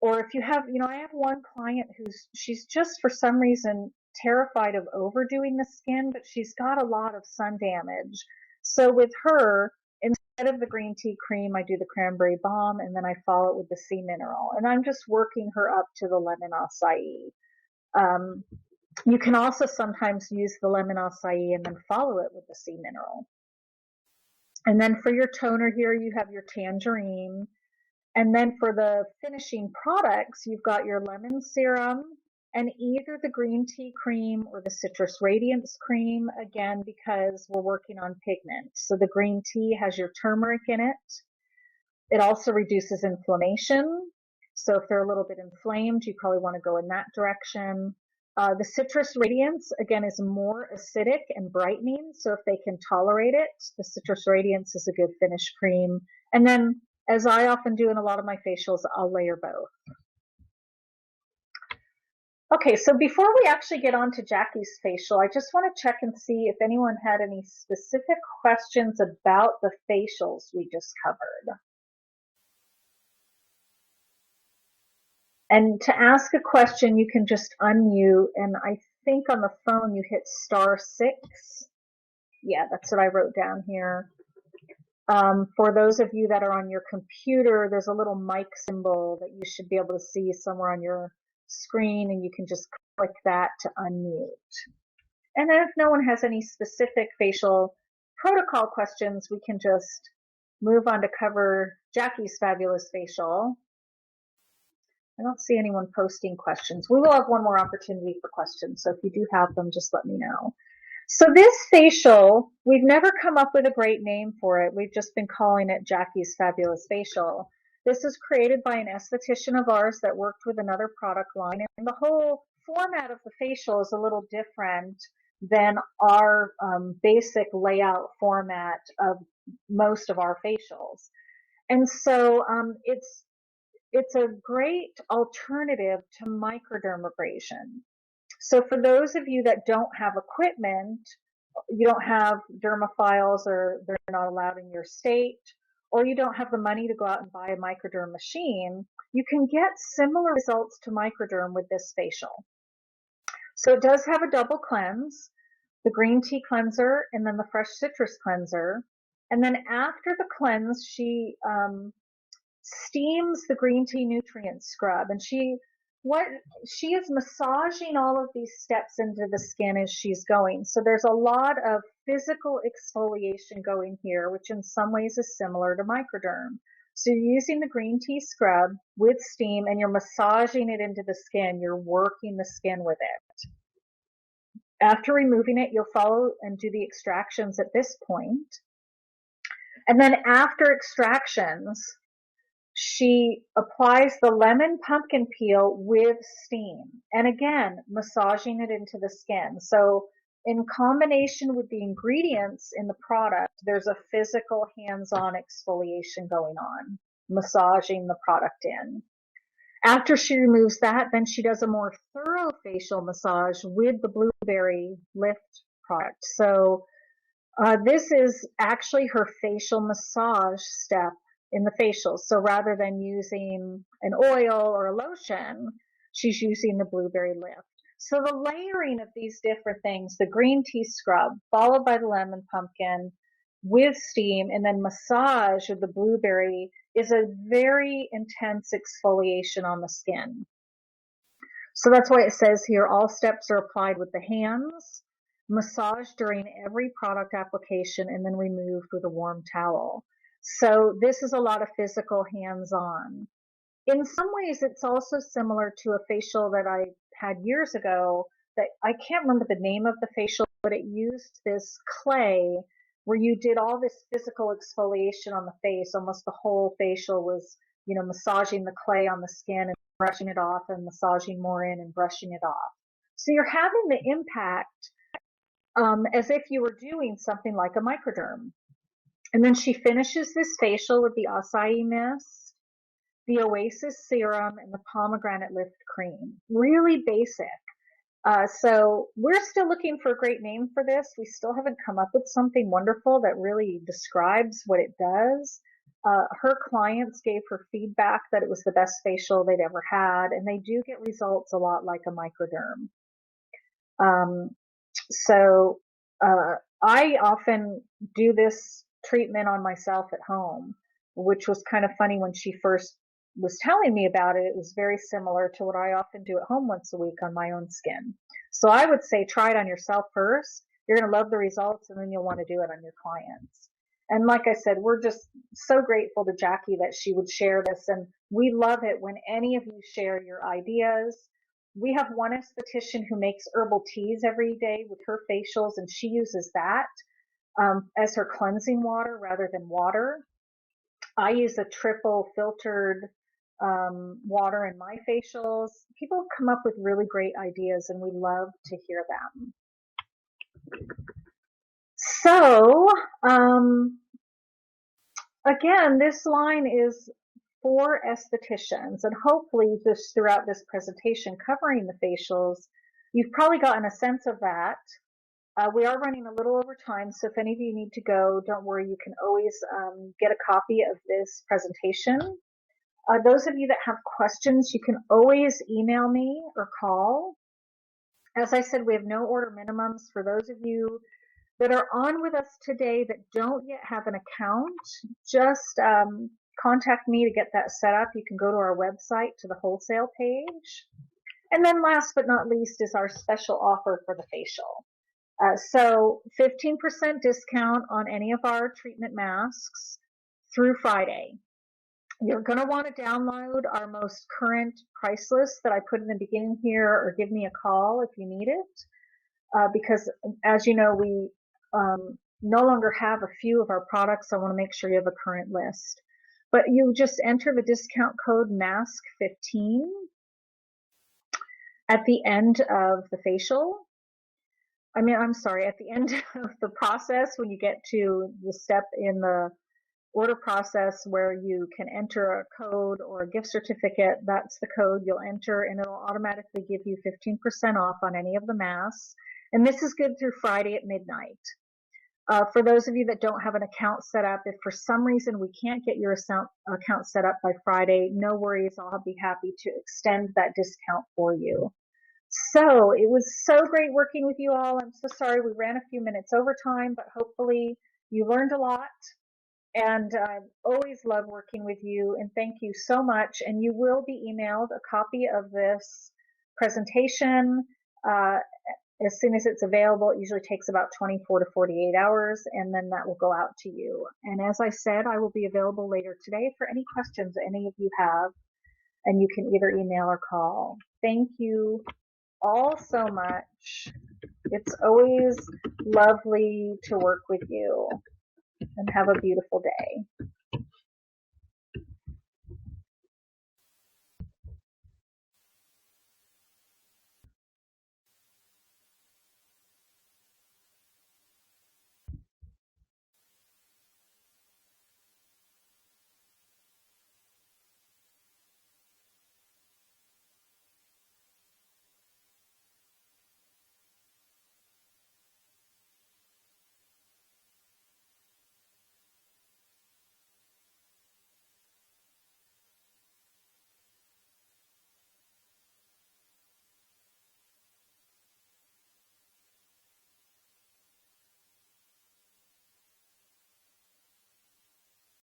Or if you have, I have one client she's just for some reason terrified of overdoing the skin, but she's got a lot of sun damage. So with her, instead of the green tea cream, I do the cranberry balm and then I follow it with the sea mineral. And I'm just working her up to the lemon acai. You can also sometimes use the lemon acai and then follow it with the sea mineral. And then for your toner here, you have your tangerine. And then for the finishing products, you've got your lemon serum and either the green tea cream or the citrus radiance cream, again, because we're working on pigment. So the green tea has your turmeric in it. It also reduces inflammation. So if they're a little bit inflamed, you probably want to go in that direction. The citrus radiance, again, is more acidic and brightening. So if they can tolerate it, the citrus radiance is a good finish cream. And then, as I often do in a lot of my facials, I'll layer both. Okay, so before we actually get on to Jackie's facial, I just want to check and see if anyone had any specific questions about the facials we just covered. And to ask a question, you can just unmute, and I think on the phone you hit *6. Yeah, that's what I wrote down here. For those of you that are on your computer, there's a little mic symbol that you should be able to see somewhere on your screen, and you can just click that to unmute. And then if no one has any specific facial protocol questions, we can just move on to cover Jackie's fabulous facial. I don't see anyone posting questions. We will have one more opportunity for questions, so if you do have them, just let me know. So this facial, we've never come up with a great name for it. We've just been calling it Jackie's Fabulous Facial. This is created by an esthetician of ours that worked with another product line, and the whole format of the facial is a little different than our basic layout format of most of our facials. And so it's a great alternative to microdermabrasion. So for those of you that don't have equipment, you don't have dermaphiles or they're not allowed in your state, or you don't have the money to go out and buy a microderm machine, you can get similar results to microderm with this facial. So it does have a double cleanse, the green tea cleanser and then the fresh citrus cleanser. And then after the cleanse, she steams the green tea nutrient scrub, and she is massaging all of these steps into the skin as she's going. So there's a lot of physical exfoliation going here, which in some ways is similar to microderm. So you're using the green tea scrub with steam and you're massaging it into the skin. You're working the skin with it. After removing it, you'll follow and do the extractions at this point. And then after extractions, she applies the lemon pumpkin peel with steam. And again, massaging it into the skin. So in combination with the ingredients in the product, there's a physical hands-on exfoliation going on, massaging the product in. After she removes that, then she does a more thorough facial massage with the blueberry lift product. So this is actually her facial massage step in the facial. So rather than using an oil or a lotion, she's using the blueberry lift. So the layering of these different things, the green tea scrub, followed by the lemon pumpkin with steam, and then massage with the blueberry is a very intense exfoliation on the skin. So that's why it says here, all steps are applied with the hands, massaged during every product application, and then removed with a warm towel. So this is a lot of physical hands-on. In some ways, it's also similar to a facial that I had years ago that I can't remember the name of the facial, but it used this clay where you did all this physical exfoliation on the face. Almost the whole facial was, massaging the clay on the skin and brushing it off and massaging more in and brushing it off. So you're having the impact as if you were doing something like a microderm. And then she finishes this facial with the acai mist, the Oasis serum, and the pomegranate lift cream. Really basic. So we're still looking for a great name for this. We still haven't come up with something wonderful that really describes what it does. Her clients gave her feedback that it was the best facial they'd ever had, and they do get results a lot like a microderm. So I often do this treatment on myself at home, which was kind of funny when she first was telling me about it. It was very similar to what I often do at home once a week on my own skin. So I would say try it on yourself first. You're going to love the results, and then you'll want to do it on your clients. And like I said, we're just so grateful to Jackie that she would share this. And we love it when any of you share your ideas. We have one esthetician who makes herbal teas every day with her facials, and she uses that as her cleansing water rather than water. I use a triple filtered water in my facials. People come up with really great ideas, and we love to hear them. So, again, this line is for estheticians, and hopefully just throughout this presentation covering the facials, you've probably gotten a sense of that. We are running a little over time, so if any of you need to go, don't worry, you can always get a copy of this presentation. Those of you that have questions, you can always email me or call. As I said, we have no order minimums. For those of you that are on with us today that don't yet have an account, just contact me to get that set up. You can go to our website to the wholesale page. And then last but not least is our special offer for the facial. So 15% discount on any of our treatment masks through Friday. You're going to want to download our most current price list that I put in the beginning here, or give me a call if you need it. Because as you know, we no longer have a few of our products. So I want to make sure you have a current list. But you just enter the discount code MASK15 at the end of the facial. At the end of the process, when you get to the step in the order process where you can enter a code or a gift certificate, that's the code you'll enter, and it'll automatically give you 15% off on any of the masks. And this is good through Friday at midnight. For those of you that don't have an account set up, if for some reason we can't get your account set up by Friday, no worries, I'll be happy to extend that discount for you. So it was so great working with you all. I'm so sorry we ran a few minutes over time, but hopefully you learned a lot. And I always love working with you, and thank you so much. And you will be emailed a copy of this presentation as soon as it's available. It usually takes about 24 to 48 hours, and then that will go out to you. And as I said, I will be available later today for any questions any of you have, and you can either email or call. Thank you all so much. It's always lovely to work with you, and have a beautiful day.